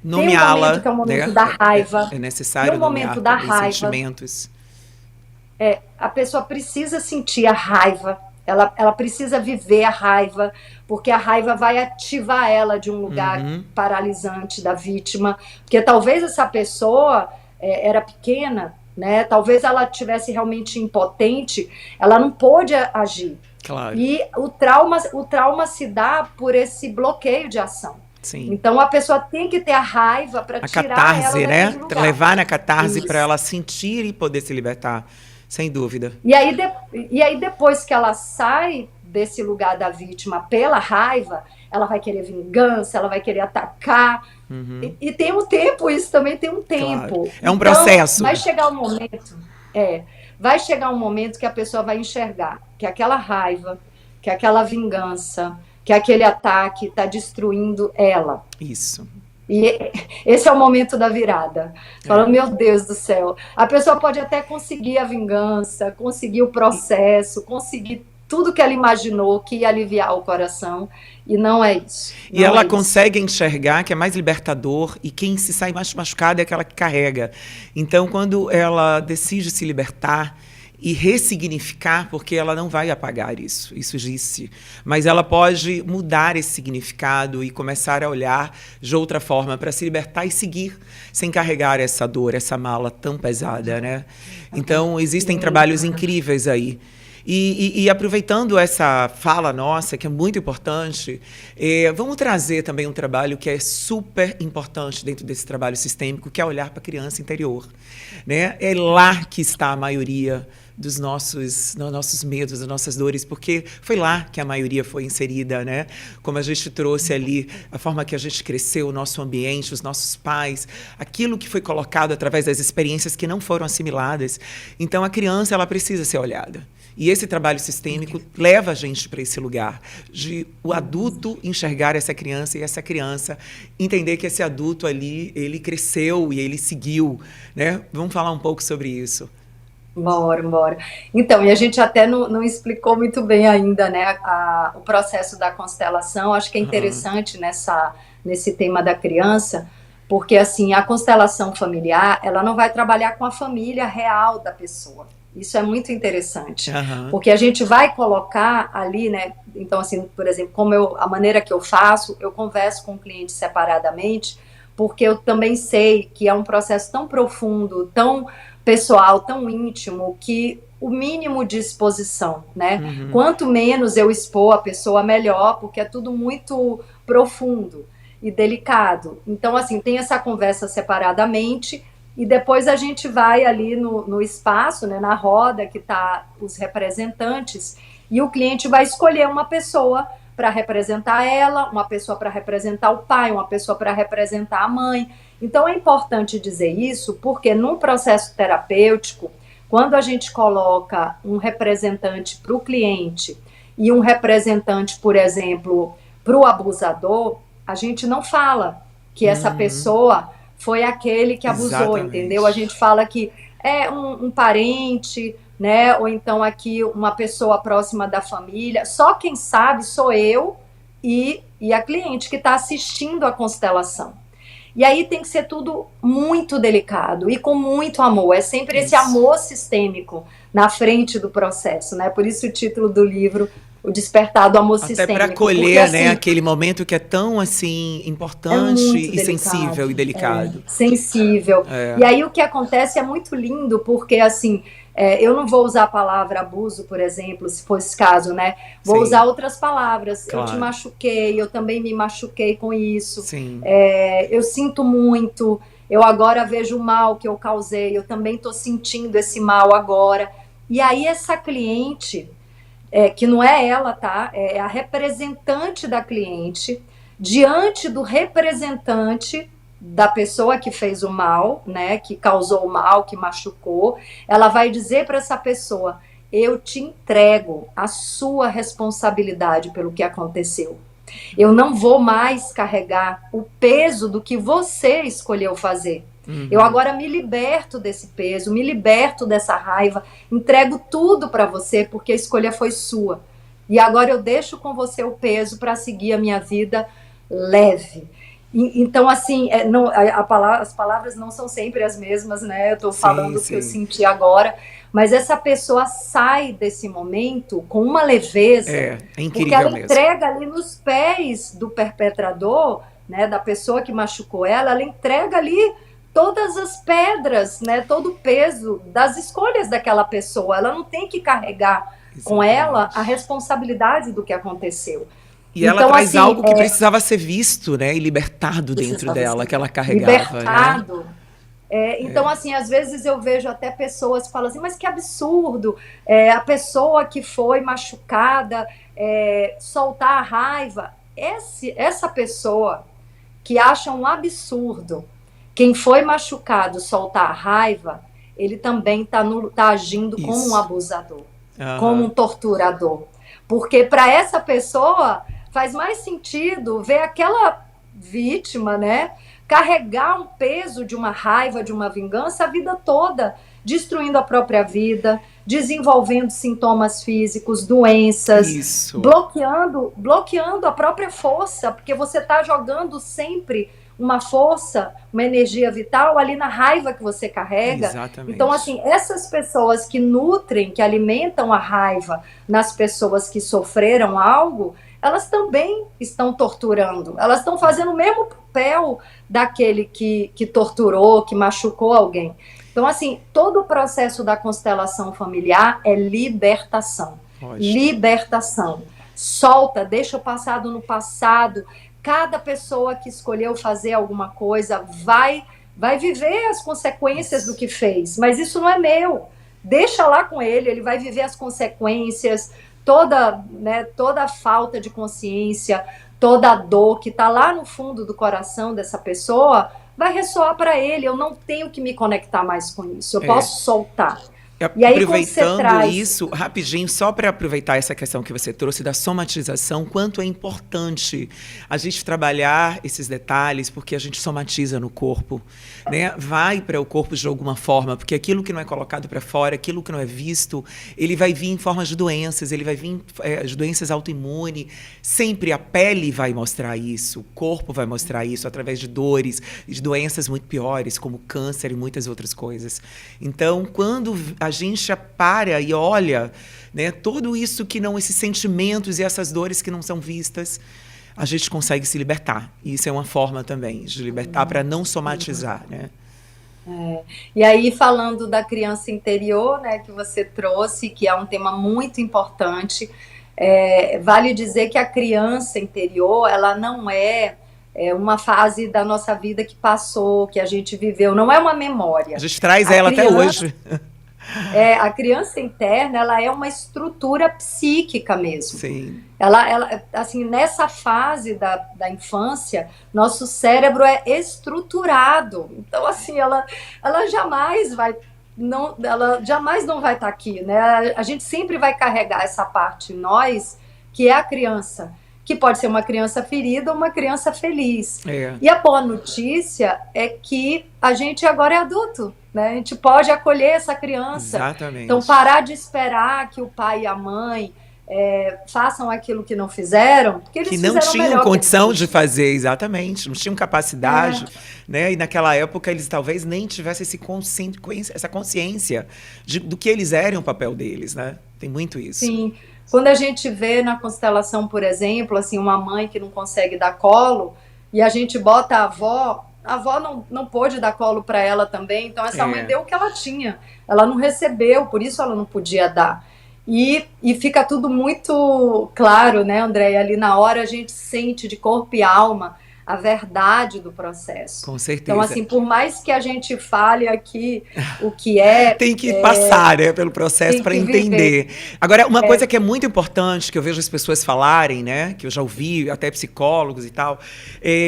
nomeá-la, que é o momento da raiva. É necessário nomear os sentimentos. A pessoa precisa sentir a raiva, ela precisa viver a raiva, porque a raiva vai ativar ela de um lugar paralisante da vítima, porque talvez essa pessoa era pequena, né? Talvez ela tivesse realmente impotente, ela não pôde agir. Claro. E o trauma se dá por esse bloqueio de ação. Sim. Então a pessoa tem que ter a raiva para tirar catarse, ela né? daquele lugar. Levar na catarse para ela sentir e poder se libertar, sem dúvida. E aí depois que ela sai desse lugar da vítima pela raiva, ela vai querer vingança, ela vai querer atacar. E tem um tempo, isso também tem um tempo. Claro. É um processo. Vai chegar um momento que a pessoa vai enxergar que aquela raiva, que aquela vingança, que aquele ataque está destruindo ela. Isso. E esse é o momento da virada. Fala, meu Deus do céu. A pessoa pode até conseguir a vingança, conseguir o processo, conseguir tudo que ela imaginou que ia aliviar o coração, e não é isso. E ela consegue enxergar que é mais libertador, e quem se sai mais machucada é aquela que carrega. Então, quando ela decide se libertar e ressignificar, porque ela não vai apagar isso existe, mas ela pode mudar esse significado e começar a olhar de outra forma para se libertar e seguir, sem carregar essa dor, essa mala tão pesada, né? Então, existem trabalhos incríveis aí. E aproveitando essa fala nossa, que é muito importante, vamos trazer também um trabalho que é super importante dentro desse trabalho sistêmico, que é olhar para a criança interior, né? É lá que está a maioria dos nossos medos, das nossas dores, porque foi lá que a maioria foi inserida, né? Como a gente trouxe ali, a forma que a gente cresceu, o nosso ambiente, os nossos pais, aquilo que foi colocado através das experiências que não foram assimiladas. Então, a criança, ela precisa ser olhada. E esse trabalho sistêmico leva a gente para esse lugar de o adulto enxergar essa criança e essa criança entender que esse adulto ali, ele cresceu e ele seguiu, né? Vamos falar um pouco sobre isso. Bora. Então, e a gente até não explicou muito bem ainda, né, o processo da constelação. Acho que é interessante nesse tema da criança, porque, assim, a constelação familiar, ela não vai trabalhar com a família real da pessoa. Isso é muito interessante, porque a gente vai colocar ali, né, então, assim, por exemplo, a maneira que eu faço, eu converso com o cliente separadamente, porque eu também sei que é um processo tão profundo, tão pessoal, tão íntimo, que o mínimo de exposição, né? Quanto menos eu expor a pessoa, melhor, porque é tudo muito profundo e delicado. Então, assim, tem essa conversa separadamente, e depois a gente vai ali no espaço, né, na roda que tá os representantes, e o cliente vai escolher uma pessoa para representar ela, uma pessoa para representar o pai, uma pessoa para representar a mãe. Então é importante dizer isso, porque no processo terapêutico, quando a gente coloca um representante para o cliente e um representante, por exemplo, para o abusador, a gente não fala que essa pessoa foi aquele que abusou, entendeu? A gente fala que é um parente, né? Ou então aqui uma pessoa próxima da família. Só quem sabe sou eu e a cliente que está assistindo a constelação. E aí tem que ser tudo muito delicado e com muito amor. É sempre esse amor sistêmico na frente do processo, né? Por isso o título do livro, O Despertar do Amor Sistêmico. Até para acolher, porque, assim, né, aquele momento que é tão, assim, importante e delicado, sensível e delicado. Sensível. E aí o que acontece é muito lindo, porque, assim, eu não vou usar a palavra abuso, por exemplo, se for esse caso, né? Vou usar outras palavras. Claro. Eu te machuquei, eu também me machuquei com isso. Sim. Eu sinto muito, eu agora vejo o mal que eu causei, eu também estou sentindo esse mal agora. E aí essa cliente, que não é ela, tá? É a representante da cliente, diante do representante da pessoa que fez o mal, né, que causou o mal, que machucou, ela vai dizer para essa pessoa: eu te entrego a sua responsabilidade pelo que aconteceu. Eu não vou mais carregar o peso do que você escolheu fazer. Eu agora me liberto desse peso, me liberto dessa raiva, entrego tudo para você porque a escolha foi sua. E agora eu deixo com você o peso para seguir a minha vida leve. Então, assim, as palavras não são sempre as mesmas, né? Eu estou falando o que eu senti agora, mas essa pessoa sai desse momento com uma leveza, é incrível, porque ela mesmo. Entrega ali nos pés do perpetrador, né, da pessoa que machucou ela entrega ali todas as pedras, né, todo o peso das escolhas daquela pessoa. Ela não tem que carregar com ela a responsabilidade do que aconteceu. E ela traz assim, algo que precisava ser visto, né, e libertado dentro dela, que ela carregava. Libertado. Né? Então, assim, às vezes eu vejo até pessoas que falam assim, mas que absurdo, a pessoa que foi machucada soltar a raiva. Essa pessoa que acha um absurdo quem foi machucado soltar a raiva, ele também está agindo como um abusador, como um torturador. Porque para essa pessoa faz mais sentido ver aquela vítima, né, carregar um peso de uma raiva, de uma vingança a vida toda, destruindo a própria vida, desenvolvendo sintomas físicos, doenças, bloqueando a própria força, porque você está jogando sempre uma força, uma energia vital ali na raiva que você carrega. Exatamente. Então, assim, essas pessoas que nutrem, que alimentam a raiva nas pessoas que sofreram algo, elas também estão torturando. Elas estão fazendo o mesmo papel daquele que torturou, que machucou alguém. Então, assim, todo o processo da constelação familiar é libertação. Ótimo. Libertação. Solta, deixa o passado no passado. Cada pessoa que escolheu fazer alguma coisa vai viver as consequências do que fez. Mas isso não é meu. Deixa lá com ele vai viver as consequências, toda a falta de consciência, toda a dor que está lá no fundo do coração dessa pessoa, vai ressoar para ele. Eu não tenho que me conectar mais com isso. Eu posso soltar. E aí, aproveitando isso, rapidinho, só para aproveitar essa questão que você trouxe da somatização, quanto é importante a gente trabalhar esses detalhes, porque a gente somatiza no corpo, né? Vai para o corpo de alguma forma, porque aquilo que não é colocado para fora, aquilo que não é visto, ele vai vir em formas de doenças, ele vai vir de doenças autoimunes, sempre a pele vai mostrar isso, o corpo vai mostrar isso, através de dores, de doenças muito piores, como câncer e muitas outras coisas. Então, quando a gente para e olha, né, tudo isso que não, esses sentimentos e essas dores que não são vistas, a gente consegue se libertar. E isso é uma forma também de libertar para não somatizar, né? E aí, falando da criança interior, né, que você trouxe, que é um tema muito importante, vale dizer que a criança interior, ela não é é uma fase da nossa vida que passou, que a gente viveu, não é uma A memória. gente traz A ela até criança, hoje. a criança interna, ela é uma estrutura psíquica mesmo. Sim. Assim, nessa fase da infância, nosso cérebro é estruturado. Então, assim, ela jamais vai ela jamais não vai estar aqui, né? A gente sempre vai carregar essa parte em nós, que é a criança, que pode ser uma criança ferida ou uma criança feliz. É, E a boa notícia é que a gente agora é adulto, né? A gente pode acolher essa criança. Então, exatamente. parar de esperar que o pai e a mãe façam aquilo que não fizeram, porque Que eles não fizeram o tinham melhor que eles condição de podiam. fazer, exatamente, não tinham capacidade, É, né? E naquela época eles talvez nem tivessem essa consciência do que eles eram, o papel deles, né? Tem muito isso. sim. Quando a gente vê na constelação, por exemplo, assim, uma mãe que não consegue dar colo, e a gente bota a avó não pôde dar colo para ela também, então essa mãe É, deu o que ela tinha. Ela não recebeu, por isso ela não podia dar. E fica tudo muito claro, né, André? Ali na hora a gente sente de corpo e alma a verdade do processo. com Então, certeza. assim, por mais que a gente fale aqui o que é, Tem que passar, né, pelo processo tem para que viver. entender. Agora, uma coisa que é muito importante, que eu vejo as pessoas falarem, né, que eu já ouvi, até psicólogos e tal,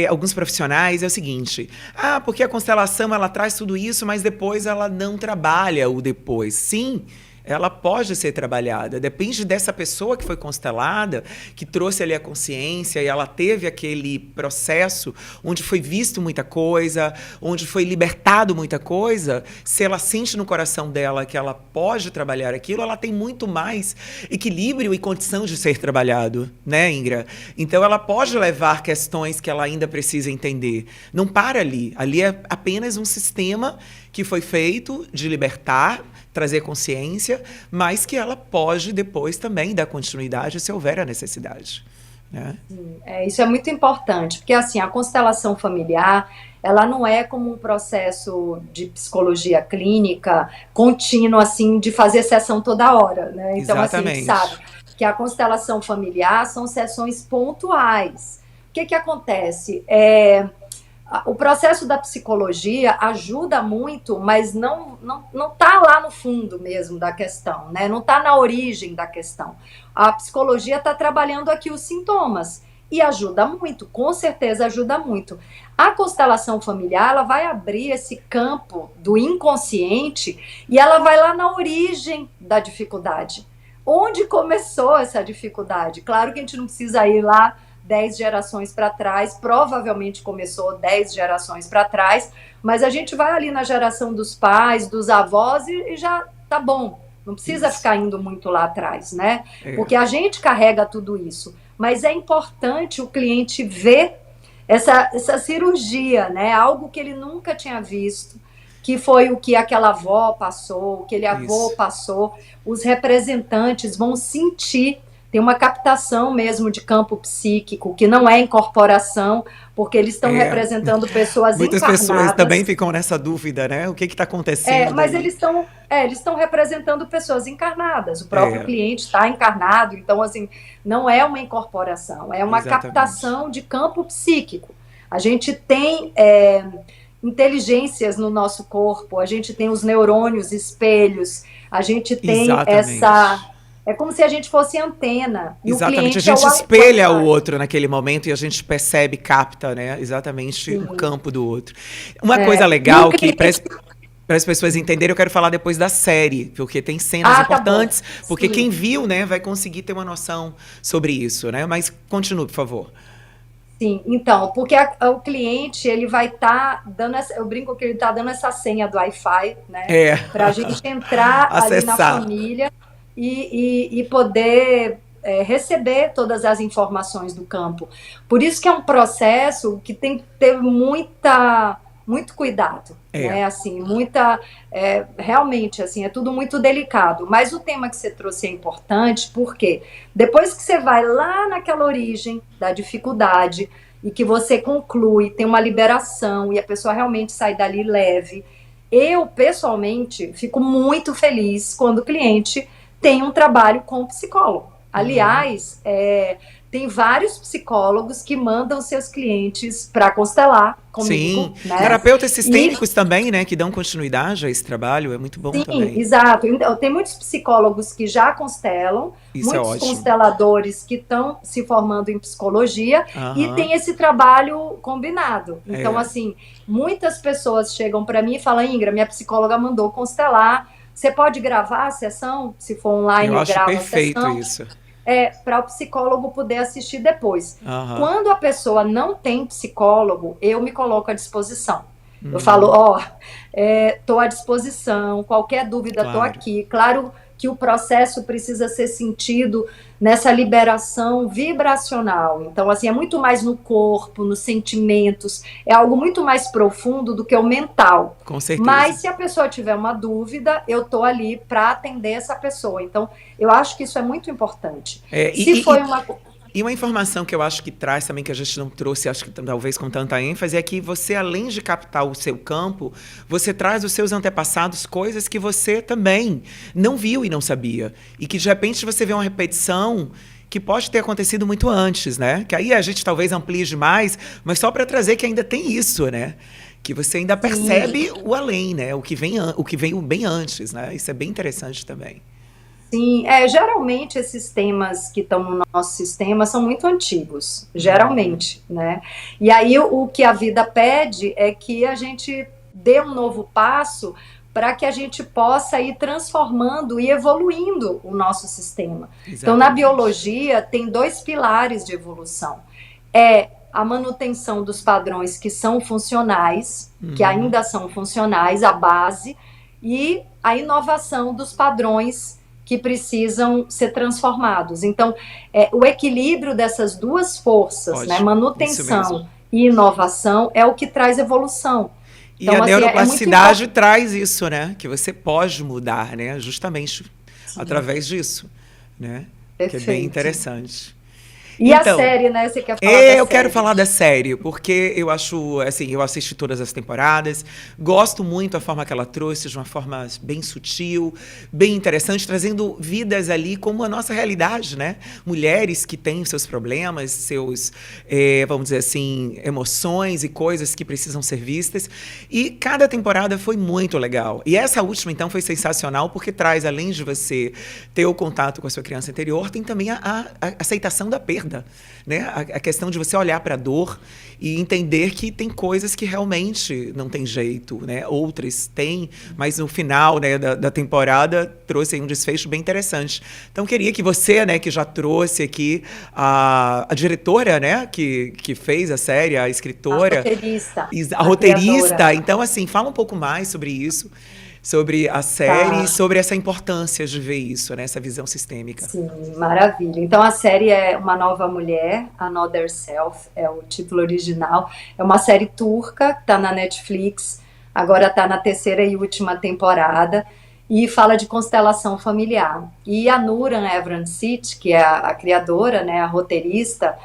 alguns profissionais, é o seguinte: ah, porque a constelação ela traz tudo isso, mas depois ela não trabalha o depois. Sim. Ela pode ser trabalhada. Depende dessa pessoa que foi constelada, que trouxe ali a consciência e ela teve aquele processo onde foi visto muita coisa, onde foi libertado muita coisa. Se ela sente no coração dela que ela pode trabalhar aquilo, ela tem muito mais equilíbrio e condição de ser trabalhado, né, Ingra? Então ela pode levar questões que ela ainda precisa entender. Não para ali. Ali é apenas um sistema que foi feito de libertar, trazer consciência, mas que ela pode depois também dar continuidade se houver a necessidade, né? Isso é muito importante, porque assim, a constelação familiar, ela não é como um processo de psicologia clínica contínuo, assim, de fazer sessão toda hora, né? Então, assim, a gente sabe Exatamente. que a constelação familiar são sessões pontuais. O que que acontece? O processo da psicologia ajuda muito, mas não está lá no fundo mesmo da questão, né? Não está na origem da questão. A psicologia está trabalhando aqui os sintomas e ajuda muito, com certeza ajuda muito. A constelação familiar, ela vai abrir esse campo do inconsciente e ela vai lá na origem da dificuldade. Onde começou essa dificuldade? Claro que a gente não precisa ir lá 10 gerações para trás, provavelmente começou 10 gerações para trás, mas a gente vai ali na geração dos pais, dos avós e já tá bom. Não precisa Isso. ficar indo muito lá atrás, né? É. Porque a gente carrega tudo isso. Mas é importante o cliente ver essa cirurgia, né? Algo que ele nunca tinha visto, que foi o que aquela avó passou, o que aquele avô Isso. passou. Os representantes vão sentir, tem uma captação mesmo de campo psíquico, que não é incorporação, porque eles estão É. representando pessoas Muitas pessoas também encarnadas. ficam nessa dúvida, né? O que está acontecendo Mas dali? eles estão representando pessoas encarnadas. O próprio É, cliente está encarnado, então assim, não é uma incorporação, é uma exatamente. captação de campo psíquico. A gente tem inteligências no nosso corpo, a gente tem os neurônios espelhos, a gente tem essa. Exatamente. É como se a gente fosse antena e o Exatamente, a cliente é o gente espelha o Wi-Fi. outro naquele momento e a gente percebe, capta, né, exatamente o Sim. campo do outro. Uma coisa E o legal que cliente. para as pessoas entenderem, eu quero falar depois da série, porque tem cenas Ah, tá bom. importantes, porque quem Sim. viu, né, vai conseguir ter uma noção sobre isso, né? Mas continue, por favor. Sim, então, porque o cliente, ele vai estar dando eu brinco que ele está dando essa senha do Wi-Fi, né, É, para a gente entrar ali na acessar. família e poder receber todas as informações do campo. Por isso que é um processo que tem que ter muito cuidado, É, né, assim, realmente, assim, é tudo muito delicado. Mas o tema que você trouxe é importante, porque depois que você vai lá naquela origem da dificuldade e que você conclui, tem uma liberação e a pessoa realmente sai dali leve, eu, pessoalmente, fico muito feliz quando o cliente tem um trabalho com o psicólogo. Aliás, tem vários psicólogos que mandam seus clientes para constelar comigo, Sim, né? terapeutas E sistêmicos também, né, que dão continuidade a esse trabalho, é muito bom sim, também. exato. Então, tem muitos psicólogos que já constelam, Isso é muitos ótimo. consteladores que estão se formando em psicologia e Aham, tem esse trabalho combinado. Então, é. assim, muitas pessoas chegam para mim e falam: Ingra, minha psicóloga mandou constelar. Você pode gravar a sessão? Se for online, Eu eu acho gravo a perfeito sessão, isso. para o psicólogo poder assistir depois. Aham. Quando a pessoa não tem psicólogo, eu me coloco à disposição. Eu falo, Uhum, ó, estou à disposição, qualquer dúvida estou claro. aqui. Claro que o processo precisa ser sentido nessa liberação vibracional. Então, assim, é muito mais no corpo, nos sentimentos, é algo muito mais profundo do que o mental. Com certeza. Mas se a pessoa tiver uma dúvida, eu estou ali para atender essa pessoa. Então, eu acho que isso é muito importante. É, Se foi uma. e uma informação que eu acho que traz também, que a gente não trouxe, acho que talvez com tanta ênfase, é que você, além de captar o seu campo, você traz os seus antepassados coisas que você também não viu e não sabia. E que, de repente, você vê uma repetição que pode ter acontecido muito antes, né? Que aí a gente talvez amplie demais, mas só para trazer que ainda tem isso, né? Que você ainda Sim, percebe o além, né? O que veio bem antes, né? Isso é bem interessante também. sim. Geralmente esses temas que estão no nosso sistema são muito antigos, Uhum. geralmente, né? E aí o que a vida pede é que a gente dê um novo passo para que a gente possa ir transformando e evoluindo o nosso sistema. Então, na Exatamente. biologia, tem dois pilares de evolução. É a manutenção dos padrões que são funcionais, que Uhum. ainda são funcionais, a base, e a inovação dos padrões que precisam ser transformados. Então, o equilíbrio dessas duas forças, né, Ótimo. Isso mesmo. manutenção e inovação, é o que traz evolução. E a Então, assim, é muito neuroplasticidade importante. traz isso, né? Que você pode mudar, né? Justamente Sim, através disso, né? Que é bem perfeito. interessante. E a Então, série, né? Você quer falar da eu quero série? falar da série, porque eu acho, assim, eu assisti todas as temporadas, gosto muito da forma que ela trouxe, de uma forma bem sutil, bem interessante, trazendo vidas ali como a nossa realidade, né? Mulheres que têm seus problemas, seus, vamos dizer assim, emoções e coisas que precisam ser vistas. E cada temporada foi muito legal. E essa última, então, foi sensacional, porque traz, além de você ter o contato com a sua criança interior, tem também a aceitação da perda, né? A questão de você olhar para a dor e entender que tem coisas que realmente não tem jeito, né? Outras têm, mas no final, né, da temporada trouxe aí um desfecho bem interessante. Então queria que você, né, que já trouxe aqui a diretora, né, que fez a série, a A escritora, roteirista, a a criadora. roteirista, então assim, fala um pouco mais sobre isso, sobre a série e Tá. sobre essa importância de ver isso, né, essa visão sistêmica. Sim, maravilha. Então a série é Uma Nova Mulher, Another Self, é o título original. É uma série turca, que está na Netflix, agora está na terceira e última temporada, e fala de constelação familiar. E a Nuran Evransit, que é a criadora, né, a roteirista,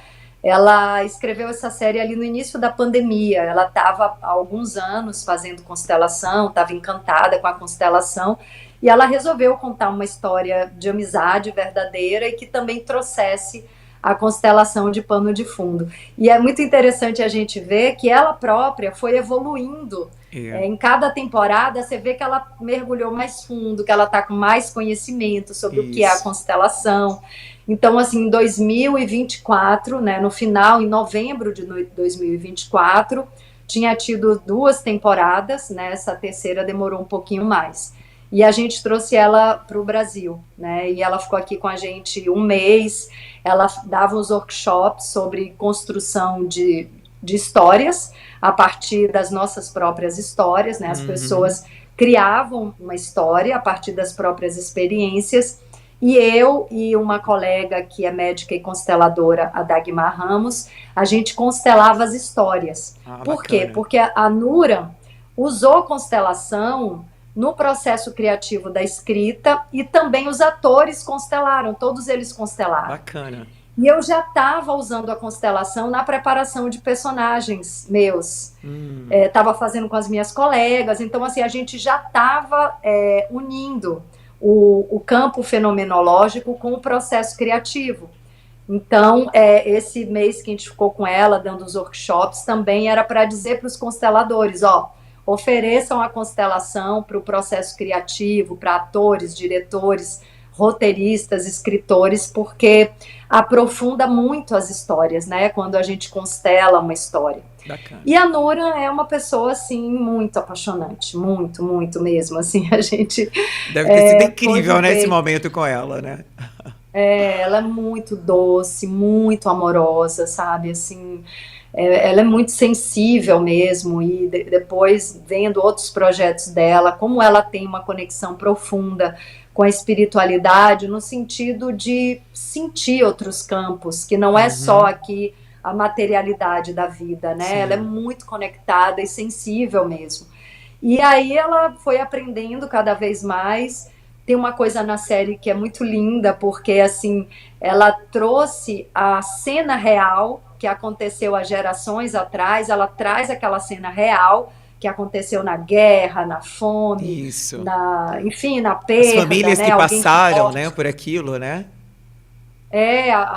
ela escreveu essa série ali no início da pandemia. Ela estava há alguns anos fazendo constelação, estava encantada com a constelação, e ela resolveu contar uma história de amizade verdadeira e que também trouxesse a constelação de pano de fundo. E é muito interessante a gente ver que ela própria foi evoluindo. É. Em cada temporada, você vê que ela mergulhou mais fundo, que ela está com mais conhecimento sobre o que é a Isso. constelação. Então, assim, em 2024, né, no final, em novembro de 2024, tinha tido duas temporadas, né, essa terceira demorou um pouquinho mais. E a gente trouxe ela para o Brasil, né? E ela ficou aqui com a gente um mês. Ela dava uns workshops sobre construção de histórias a partir das nossas próprias histórias, né? As Uhum. pessoas criavam uma história a partir das próprias experiências. E eu e uma colega que é médica e consteladora, a Dagmar Ramos, a gente constelava as histórias. Ah, Por quê? bacana. Porque a Nura usou constelação no processo criativo da escrita e também os atores constelaram, todos eles constelaram. Bacana. E eu já estava usando a constelação na preparação de personagens meus. Estava fazendo com as minhas colegas, então assim, a gente já estava unindo o campo fenomenológico com o processo criativo. Então, esse mês que a gente ficou com ela, dando os workshops, também era para dizer para os consteladores, ó, ofereçam a constelação para o processo criativo, para atores, diretores, roteiristas, escritores, porque aprofunda muito as histórias, né? Quando a gente constela uma história. Bacana. E a Nura é uma pessoa, assim, muito apaixonante, muito, muito mesmo, assim, a gente... Deve ter sido incrível, né, esse momento com ela, né? Ela é muito doce, muito amorosa, sabe, assim, ela é muito sensível mesmo, e depois vendo outros projetos dela, como ela tem uma conexão profunda com a espiritualidade, no sentido de sentir outros campos, que não é só aqui a materialidade da vida, né? Sim. Ela é muito conectada e sensível mesmo. E aí ela foi aprendendo cada vez mais. Tem uma coisa na série que é muito linda, porque assim, ela trouxe a cena real que aconteceu há gerações atrás, ela traz aquela cena real que aconteceu na guerra, na fome, isso. Enfim, na perda. As famílias, né? Que passaram, né, por aquilo, né?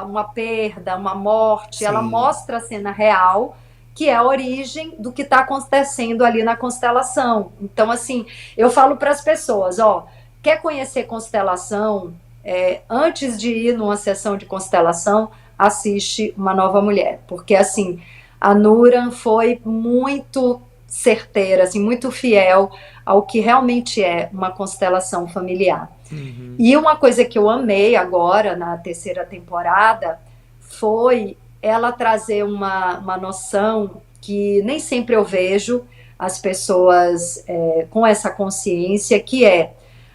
Uma perda, uma morte. Sim. Ela mostra a cena real, que é a origem do que está acontecendo ali na constelação. Então, assim, eu falo para as pessoas, ó, quer conhecer constelação? Antes de ir numa sessão de constelação, assiste Uma Nova Mulher, porque assim, a Nuran foi muito certeira, assim, muito fiel ao que realmente é uma constelação familiar. Uhum. E uma coisa que eu amei agora, na terceira temporada, foi ela trazer uma noção que nem sempre eu vejo as pessoas com essa consciência, que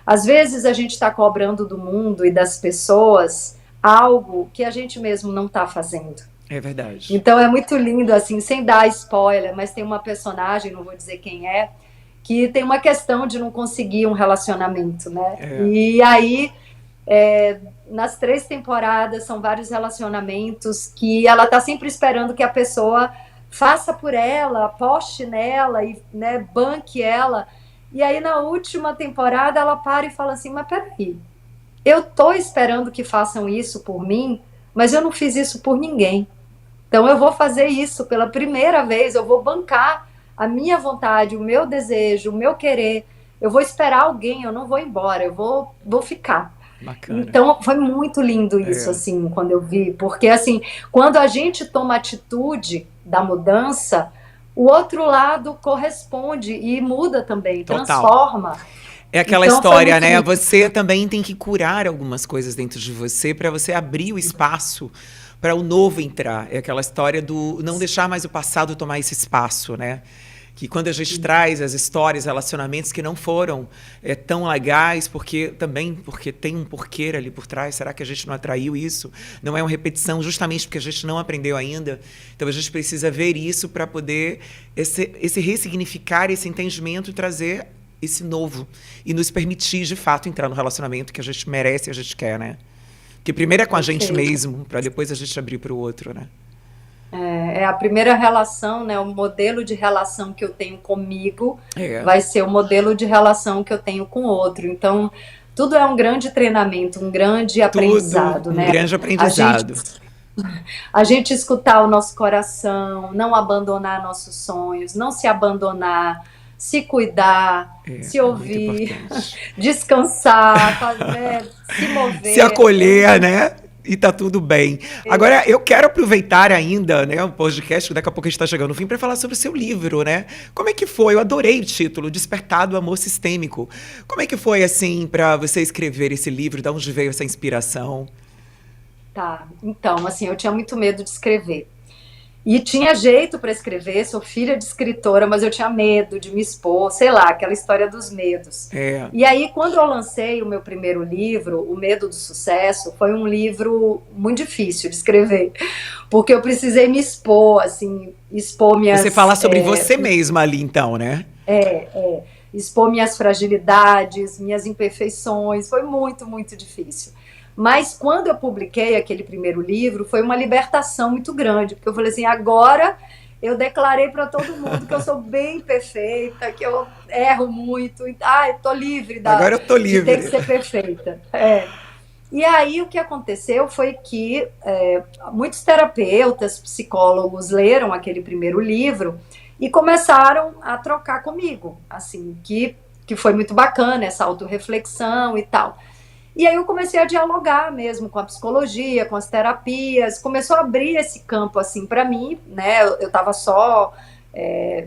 às vezes a gente está cobrando do mundo e das pessoas algo que a gente mesmo não está fazendo. É verdade. Então é muito lindo, assim, sem dar spoiler, mas tem uma personagem, não vou dizer quem é, que tem uma questão de não conseguir um relacionamento, né? E aí, nas 3 temporadas, são vários relacionamentos que ela tá sempre esperando que a pessoa faça por ela, aposte nela e, né, banque ela. E aí, na última temporada, ela para e fala assim, mas peraí, eu tô esperando que façam isso por mim, mas eu não fiz isso por ninguém. Então eu vou fazer isso pela primeira vez, eu vou bancar a minha vontade, o meu desejo, o meu querer. Eu vou esperar alguém, eu não vou embora, eu vou ficar. Bacana. Então foi muito lindo isso, assim, quando eu vi. Porque, assim, quando a gente toma atitude da mudança, o outro lado corresponde e muda também, Total. Transforma. É aquela história, né? Você também tem que curar algumas coisas dentro de você para você abrir o espaço para o novo entrar. É aquela história do não deixar mais o passado tomar esse espaço, né? Que quando a gente traz as histórias, relacionamentos que não foram tão legais, porque tem um porquê ali por trás, será que a gente não atraiu isso? Não é uma repetição, justamente porque a gente não aprendeu ainda. Então a gente precisa ver isso para poder esse ressignificar, esse entendimento e trazer esse novo. E nos permitir, de fato, entrar no relacionamento que a gente merece e a gente quer, né? Porque primeiro é com a gente mesmo, para depois a gente abrir para o outro, né? É a primeira relação, né? O modelo de relação que eu tenho comigo vai ser o modelo de relação que eu tenho com o outro. Então, tudo é um grande treinamento, um grande aprendizado, né? Um grande aprendizado. A gente escutar o nosso coração, não abandonar nossos sonhos, não se abandonar, se cuidar, se ouvir, descansar, se mover. Se acolher, né? E tá tudo bem. Agora, eu quero aproveitar ainda, né, o podcast, daqui a pouco a gente tá chegando no fim, para falar sobre o seu livro, né? Como é que foi? Eu adorei o título, Despertar do Amor Sistêmico. Como é que foi, assim, para você escrever esse livro? De onde veio essa inspiração? Tá, então, assim, eu tinha muito medo de escrever. E tinha jeito para escrever, sou filha de escritora, mas eu tinha medo de me expor, sei lá, aquela história dos medos. E aí, quando eu lancei o meu primeiro livro, O Medo do Sucesso, foi um livro muito difícil de escrever, porque eu precisei me expor, assim, expor minhas... Você fala sobre você mesma ali, então, né? Expor minhas fragilidades, minhas imperfeições, foi muito, muito difícil. Mas quando eu publiquei aquele primeiro livro, foi uma libertação muito grande, porque eu falei assim, agora eu declarei para todo mundo que eu sou bem perfeita, que eu erro muito. Ai, tô livre Agora eu tô de ter que livre. ser perfeita. E aí o que aconteceu foi que muitos terapeutas, psicólogos leram aquele primeiro livro e começaram a trocar comigo, assim, que foi muito bacana essa autorreflexão e tal. E aí eu comecei a dialogar mesmo com a psicologia, com as terapias, começou a abrir esse campo assim para mim, né? Eu estava só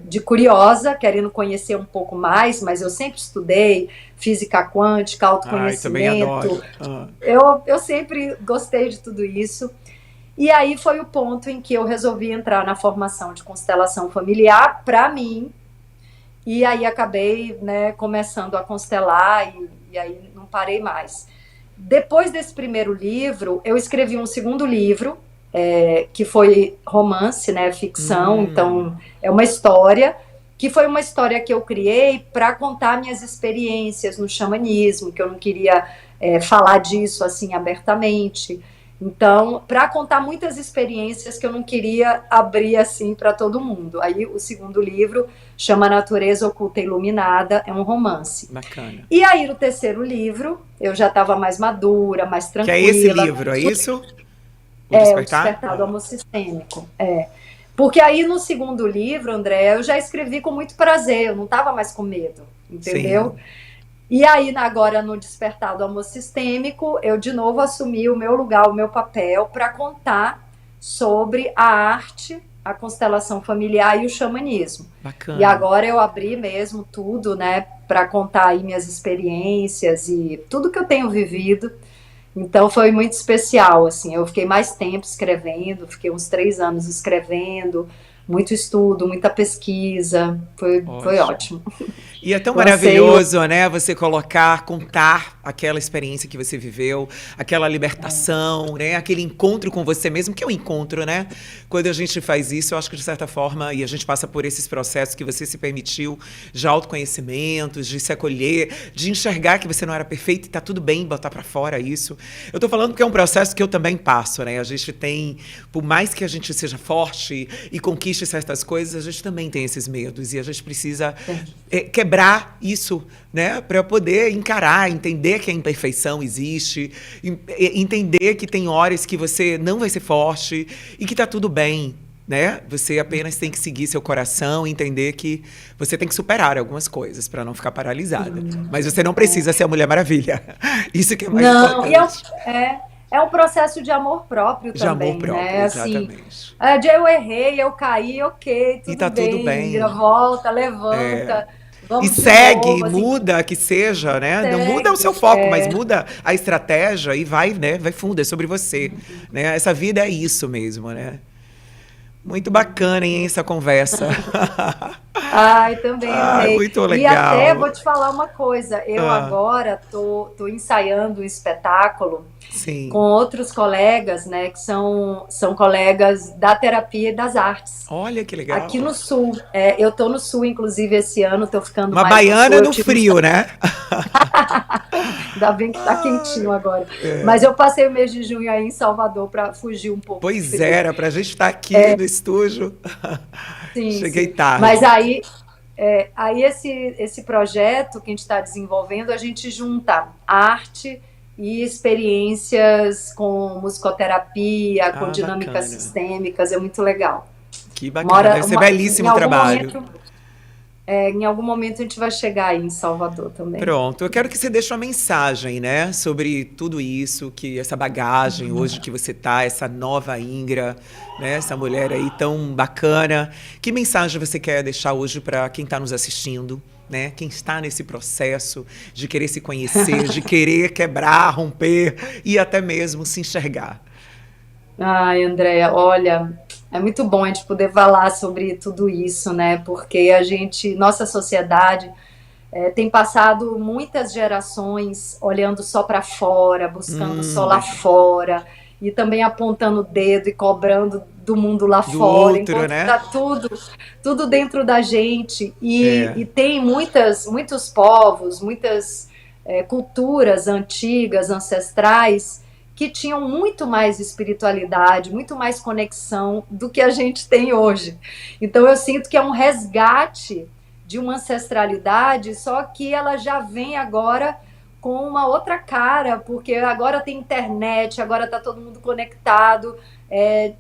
de curiosa, querendo conhecer um pouco mais, mas eu sempre estudei física quântica, Ai, também autoconhecimento, adoro. Ah, eu sempre gostei de tudo isso. E aí foi o ponto em que eu resolvi entrar na formação de constelação familiar para mim, e aí acabei, né, começando a constelar e aí não parei mais. Depois desse primeiro livro, eu escrevi um segundo livro, que foi romance, né, ficção, então é uma história, que foi uma história que eu criei para contar minhas experiências no xamanismo, que eu não queria falar disso assim abertamente. Então, para contar muitas experiências que eu não queria abrir assim para todo mundo. Aí o segundo livro chama Natureza Oculta e Iluminada, é um romance. bacana. E aí no terceiro livro, eu já estava mais madura, mais Que é esse tranquila. livro, é isso? O O Despertar? Despertar do Amor Sistêmico. Porque aí no segundo livro, André, eu já escrevi com muito prazer, eu não estava mais com medo, entendeu? Sim. E aí, agora no Despertar do Amor Sistêmico, eu de novo assumi o meu lugar, o meu papel, para contar sobre a arte, a constelação familiar e o xamanismo. Bacana. E agora eu abri mesmo tudo, né, para contar aí minhas experiências e tudo que eu tenho vivido. Então foi muito especial, assim, eu fiquei mais tempo escrevendo, fiquei uns 3 anos escrevendo, muito estudo, muita pesquisa, foi ótimo. E é tão Lancei maravilhoso, né? Você colocar, contar aquela experiência que você viveu, aquela libertação, né? Aquele encontro com você mesmo, que é um encontro, né? Quando a gente faz isso, eu acho que de certa forma, e a gente passa por esses processos que você se permitiu de autoconhecimento, de se acolher, de enxergar que você não era perfeito e tá tudo bem botar pra fora isso. Eu tô falando que é um processo que eu também passo, né? A gente tem, por mais que a gente seja forte e conquiste certas coisas, a gente também tem esses medos e a gente precisa quebrar isso, né, para poder encarar, entender que a imperfeição existe, entender que tem horas que você não vai ser forte e que tá tudo bem, né? Você apenas tem que seguir seu coração, entender que você tem que superar algumas coisas para não ficar paralisada. Mas você não precisa ser a Mulher Maravilha. Isso que é mais Não, importante. é um processo de amor próprio De amor também, próprio, né? Assim, exatamente. eu errei, eu caí, ok, E tudo tá tudo bem, vira, bem. volta, levanta, E vamos de segue, novo, assim, muda, que seja, né? Não muda o seu segue. foco, mas muda a estratégia e vai, né? Vai fundo, é sobre você, né? Essa vida é isso mesmo, né? Muito bacana, hein, essa conversa. Ai, também Ai, amei. muito E até vou legal. te falar uma coisa, eu Ah, agora tô ensaiando um espetáculo com sim. outros colegas, né, que são colegas da terapia e das artes. Olha que Aqui legal. no Sul, eu tô no Sul, inclusive, esse ano, tô ficando Uma mais no Sul, baiana eu no tive frio, né? ainda bem que tá quentinho Ai, agora. Mas eu passei o mês de junho aí em Salvador para fugir um pouco do pois frio. era, pra gente estar aqui no estúdio. Sim, Cheguei sim. Mas tarde. aí esse projeto que a gente está desenvolvendo, a gente junta arte e experiências com musicoterapia, com Ah, dinâmicas bacana. sistêmicas, é muito legal. Que bacana. Deve ser Em belíssimo o algum trabalho. momento, em algum momento a gente vai chegar aí em Salvador também. Pronto, eu quero que você deixe uma mensagem, né, sobre tudo isso, que essa bagagem hoje que você tá, essa nova Ingra, né, essa mulher aí tão bacana. Que mensagem você quer deixar hoje para quem está nos assistindo, né, quem está nesse processo de querer se conhecer, de querer quebrar, romper e até mesmo se enxergar? Ai, Andréia, olha, é muito bom a gente poder falar sobre tudo isso, né? Porque nossa sociedade tem passado muitas gerações olhando só para fora, buscando só lá Verdade. fora, e também apontando o dedo e cobrando do mundo lá Do fora, outro, enquanto né? está tudo dentro da gente. É. E tem muitos povos, muitas culturas antigas, ancestrais, que tinham muito mais espiritualidade, muito mais conexão do que a gente tem hoje. Então eu sinto que é um resgate de uma ancestralidade, só que ela já vem agora com uma outra cara, porque agora tem internet, agora está todo mundo conectado,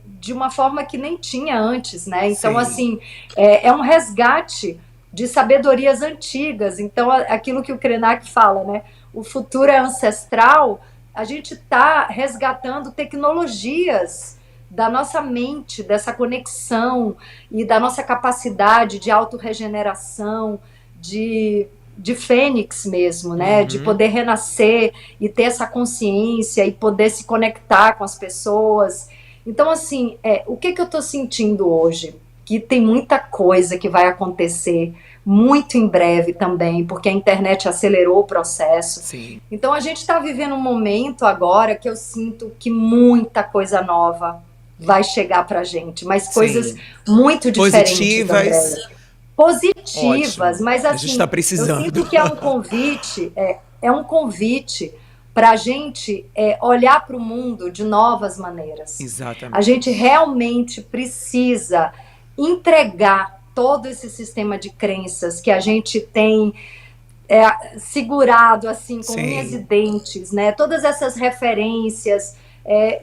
de uma forma que nem tinha antes, né? Então, assim, é um resgate de sabedorias antigas. Então, aquilo que o Krenak fala, né? O futuro é ancestral, a gente está resgatando tecnologias da nossa mente, dessa conexão e da nossa capacidade de autorregeneração, de fênix mesmo, né? Uhum. De poder renascer e ter essa consciência e poder se conectar com as pessoas. Então, assim, o que eu estou sentindo hoje? Que tem muita coisa que vai acontecer muito em breve também, porque a internet acelerou o processo. Sim. Então, a gente está vivendo um momento agora que eu sinto que muita coisa nova vai chegar para a gente, mas coisas muito diferentes, positivas, ótimo. mas assim, a gente tá precisando. Eu sinto que é um convite para a gente olhar para o mundo de novas maneiras. Exatamente. A gente realmente precisa entregar todo esse sistema de crenças que a gente tem segurado assim com unhas e dentes, né? Todas essas referências,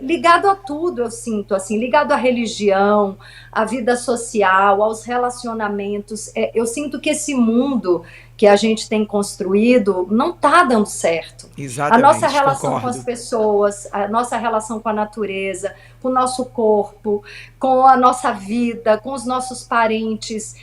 ligado a tudo, eu sinto, assim, ligado à religião, à vida social, aos relacionamentos. Eu sinto que esse mundo que a gente tem construído não está dando certo. Exatamente, a nossa relação concordo. com as pessoas, a nossa relação com a natureza, com o nosso corpo, com a nossa vida, com os nossos parentes,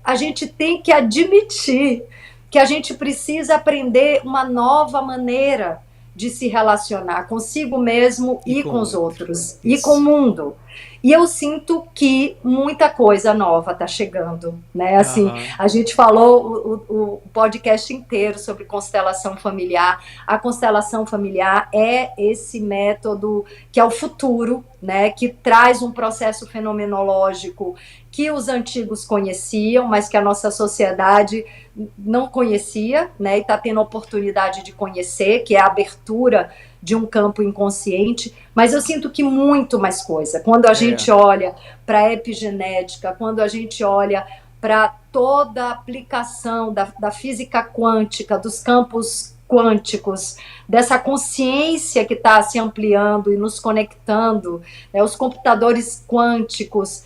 a gente tem que admitir que a gente precisa aprender uma nova maneira de se relacionar consigo mesmo e com os outros, e com o mundo. E eu sinto que muita coisa nova está chegando, né? Assim, a gente falou o podcast inteiro sobre constelação familiar. A constelação familiar é esse método que é o futuro, né? Que traz um processo fenomenológico que os antigos conheciam, mas que a nossa sociedade não conhecia, né? E está tendo a oportunidade de conhecer, que é a abertura de um campo inconsciente, mas eu sinto que muito mais coisa. Quando a gente olha para a epigenética, quando a gente olha para toda a aplicação da física quântica, dos campos quânticos, dessa consciência que está se ampliando e nos conectando, né, os computadores quânticos,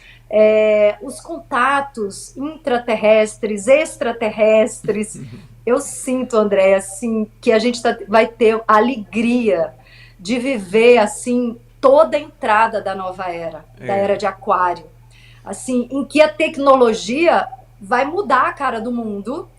os contatos intraterrestres, extraterrestres. Eu sinto, André, assim, que a gente vai ter a alegria de viver assim toda a entrada da nova era, da era de Aquário, assim, em que a tecnologia vai mudar a cara do mundo,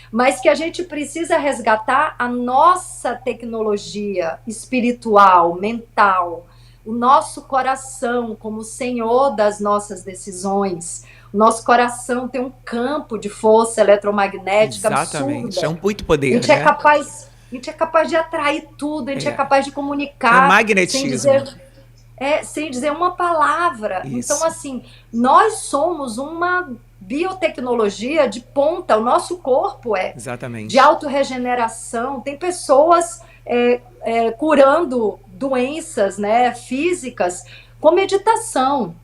mas que a gente precisa resgatar a nossa tecnologia espiritual, mental, o nosso coração como senhor das nossas decisões. O nosso coração tem um campo de força eletromagnética absurda. É muito poder, a gente é capaz de atrair tudo, a gente é capaz de comunicar. É magnetismo. Sem dizer uma palavra. Isso. Então, assim, nós somos uma biotecnologia de ponta, o nosso corpo de autorregeneração. Tem pessoas curando doenças, né, físicas com meditação.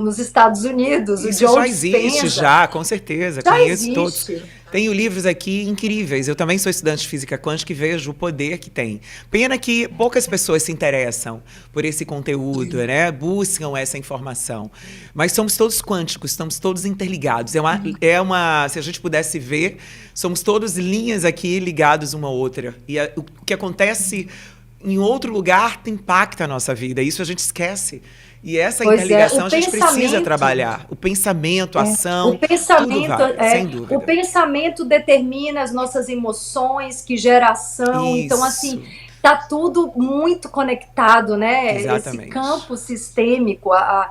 Nos Estados Unidos. Isso já existe, com certeza. Já Conheço existe. todos. Tenho livros aqui incríveis. Eu também sou estudante de física quântica e vejo o poder que tem. Pena que poucas pessoas se interessam por esse conteúdo, né? Buscam essa informação. Mas somos todos quânticos, estamos todos interligados. Se a gente pudesse ver, somos todos linhas aqui ligados uma à outra. E o que acontece em outro lugar impacta a nossa vida. Isso a gente esquece. E essa interligação a gente precisa trabalhar. O pensamento, a ação, o pensamento, tudo vale, sem dúvida. O pensamento determina as nossas emoções, que geração. Isso. Então, assim, tá tudo muito conectado, né? Exatamente. Esse campo sistêmico, a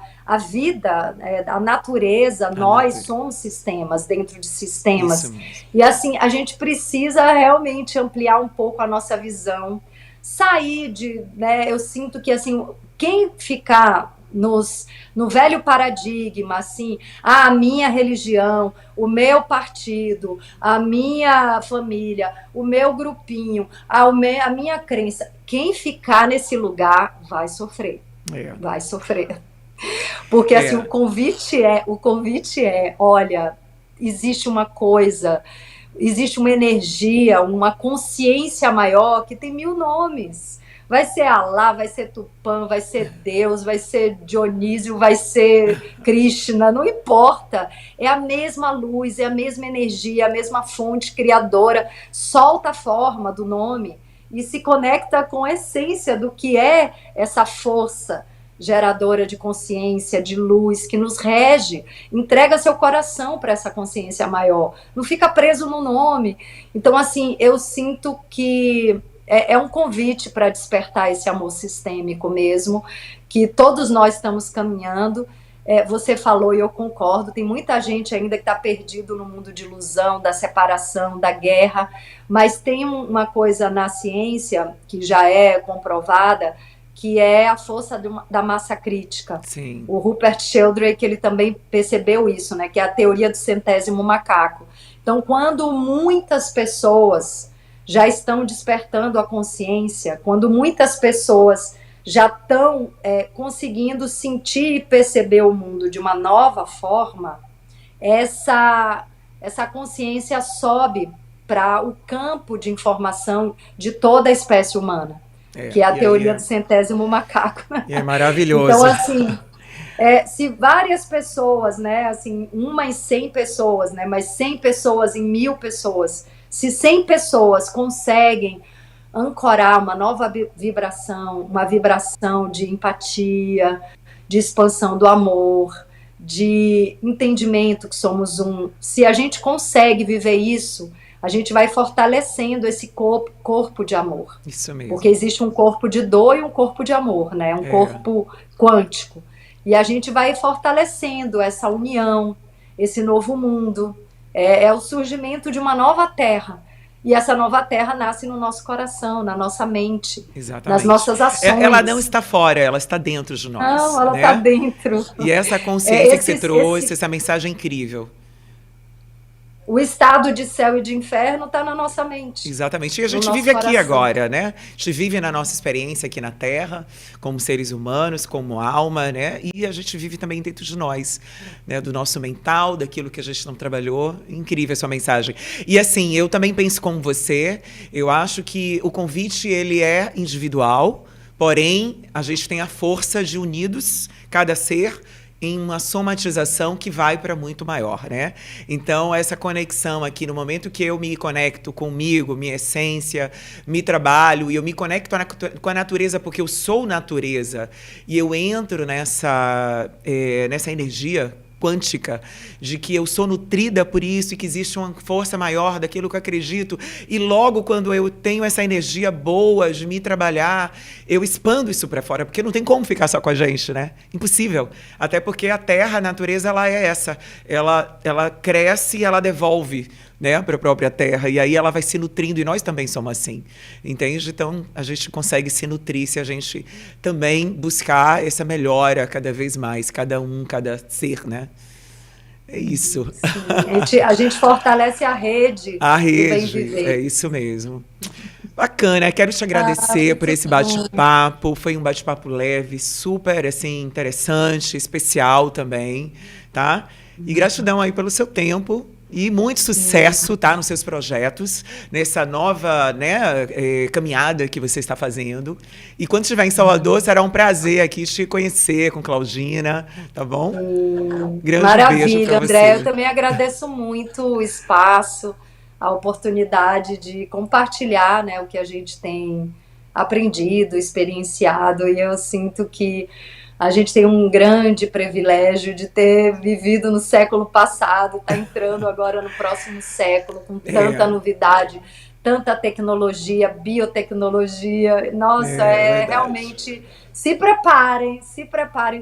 vida, a natureza, nós somos sistemas dentro de sistemas. Isso mesmo. E, assim, a gente precisa realmente ampliar um pouco a nossa visão. Sair eu sinto que, assim, quem ficar no velho paradigma, assim, a minha religião, o meu partido, a minha família, o meu grupinho, a minha crença. Quem ficar nesse lugar vai sofrer. É. Vai sofrer. Porque assim, É. o convite é, olha, existe uma coisa, existe uma energia, uma consciência maior que tem 1000 nomes. Vai ser Alá, vai ser Tupã, vai ser Deus, vai ser Dionísio, vai ser Krishna, não importa. É a mesma luz, é a mesma energia, a mesma fonte criadora. Solta a forma do nome e se conecta com a essência do que é essa força geradora de consciência, de luz, que nos rege. Entrega seu coração para essa consciência maior. Não fica preso no nome. Então, assim, eu sinto que é um convite para despertar esse amor sistêmico mesmo, que todos nós estamos caminhando. Você falou e eu concordo, tem muita gente ainda que está perdido no mundo de ilusão, da separação, da guerra, mas tem uma coisa na ciência que já é comprovada, que é a força da massa crítica. Sim. O Rupert Sheldrake, ele também percebeu isso, né, que é a teoria do centésimo macaco. Então, quando muitas pessoas já estão despertando a consciência, quando muitas pessoas já estão conseguindo sentir e perceber o mundo de uma nova forma, essa consciência sobe para o campo de informação de toda a espécie humana, que é a teoria do centésimo macaco. E é maravilhoso. Então, assim, se várias pessoas, né, assim, uma em 100 pessoas, né, mas 100 pessoas em 1000 pessoas, se 100 pessoas conseguem ancorar uma nova vibração, uma vibração de empatia, de expansão do amor, de entendimento que somos um, se a gente consegue viver isso, a gente vai fortalecendo esse corpo de amor. Isso mesmo. Porque existe um corpo de dor e um corpo de amor, né? Um corpo quântico. E a gente vai fortalecendo essa união, esse novo mundo. É o surgimento de uma nova terra. E essa nova terra nasce no nosso coração, na nossa mente, exatamente, nas nossas ações. Ela não está fora, ela está dentro de nós. Não, ela está dentro. E essa consciência que você trouxe, essa mensagem incrível. O estado de céu e de inferno está na nossa mente. Exatamente. E a gente vive aqui agora, né? A gente vive na nossa experiência aqui na Terra, como seres humanos, como alma, né? E a gente vive também dentro de nós, né? Do nosso mental, daquilo que a gente não trabalhou. Incrível a sua mensagem. E assim, eu também penso como você. Eu acho que o convite, ele é individual, porém, a gente tem a força de unidos, cada ser, em uma somatização que vai para muito maior, né? Então, essa conexão aqui, no momento que eu me conecto comigo, minha essência, me trabalho, e eu me conecto com a natureza, porque eu sou natureza, e eu entro nessa energia quântica, de que eu sou nutrida por isso e que existe uma força maior daquilo que eu acredito. E logo quando eu tenho essa energia boa de me trabalhar, eu expando isso para fora, porque não tem como ficar só com a gente, né? Impossível. Até porque a Terra, a natureza, ela é essa. Ela cresce e ela devolve, né, para a própria Terra. E aí ela vai se nutrindo, e nós também somos assim. Entende? Então, a gente consegue se nutrir se a gente também buscar essa melhora cada vez mais, cada ser, né? É isso. Sim, a gente fortalece a rede. A rede, é isso mesmo. Bacana, quero te agradecer por esse bate-papo. Foi um bate-papo leve, super assim, interessante, especial também, tá? E gratidão aí pelo seu tempo. E muito sucesso, tá, nos seus projetos, nessa nova, né, caminhada que você está fazendo. E quando estiver em Salvador, será um prazer aqui te conhecer com Claudina, tá bom? Grande Maravilha, beijo pra você. André. Eu também agradeço muito o espaço, a oportunidade de compartilhar, né, o que a gente tem aprendido, experienciado. E eu sinto que a gente tem um grande privilégio de ter vivido no século passado, está entrando agora no próximo século, com tanta novidade, tanta tecnologia, biotecnologia. Nossa, realmente... Se preparem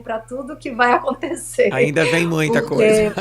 para tudo que vai acontecer. Ainda vem muita coisa.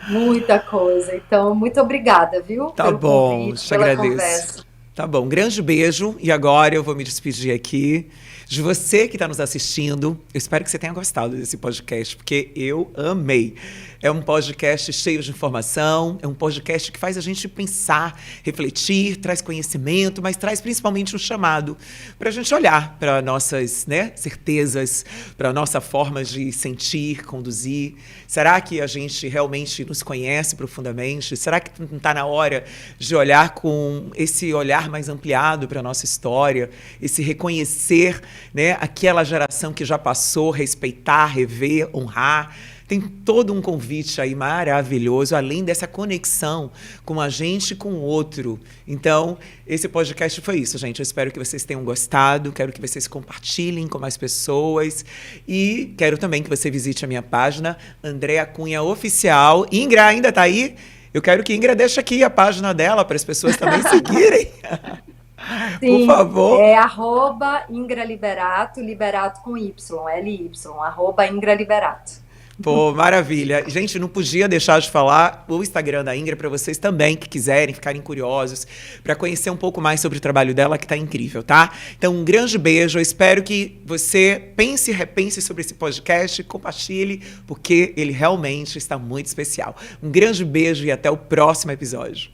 Muita coisa. Então, muito obrigada, viu? Tá bom, te agradeço. Tá bom, um grande beijo. E agora eu vou me despedir aqui de você que está nos assistindo. Eu espero que você tenha gostado desse podcast, porque eu amei. É um podcast cheio de informação, é um podcast que faz a gente pensar, refletir, traz conhecimento, mas traz principalmente um chamado para a gente olhar para nossas, né, certezas, para a nossa forma de sentir, conduzir. Será que a gente realmente nos conhece profundamente? Será que não está na hora de olhar com esse olhar mais ampliado para a nossa história, esse reconhecer, né, aquela geração que já passou, respeitar, rever, honrar? Tem todo um convite aí maravilhoso, além dessa conexão com a gente e com o outro. Então, esse podcast foi isso, gente. Eu espero que vocês tenham gostado, quero que vocês compartilhem com mais pessoas e quero também que você visite a minha página, Andréa Cunha Oficial. Ingra ainda tá aí? Eu quero que Ingra deixe aqui a página dela para as pessoas também seguirem. Sim, por favor. é @Ingra Liberato, Liberato com Y, L-Y, @Ingra Liberato. Pô, maravilha. Gente, não podia deixar de falar o Instagram da Ingra para vocês também que quiserem, ficarem curiosos, para conhecer um pouco mais sobre o trabalho dela, que tá incrível, tá? Então, um grande beijo. Eu espero que você pense e repense sobre esse podcast, compartilhe, porque ele realmente está muito especial. Um grande beijo e até o próximo episódio.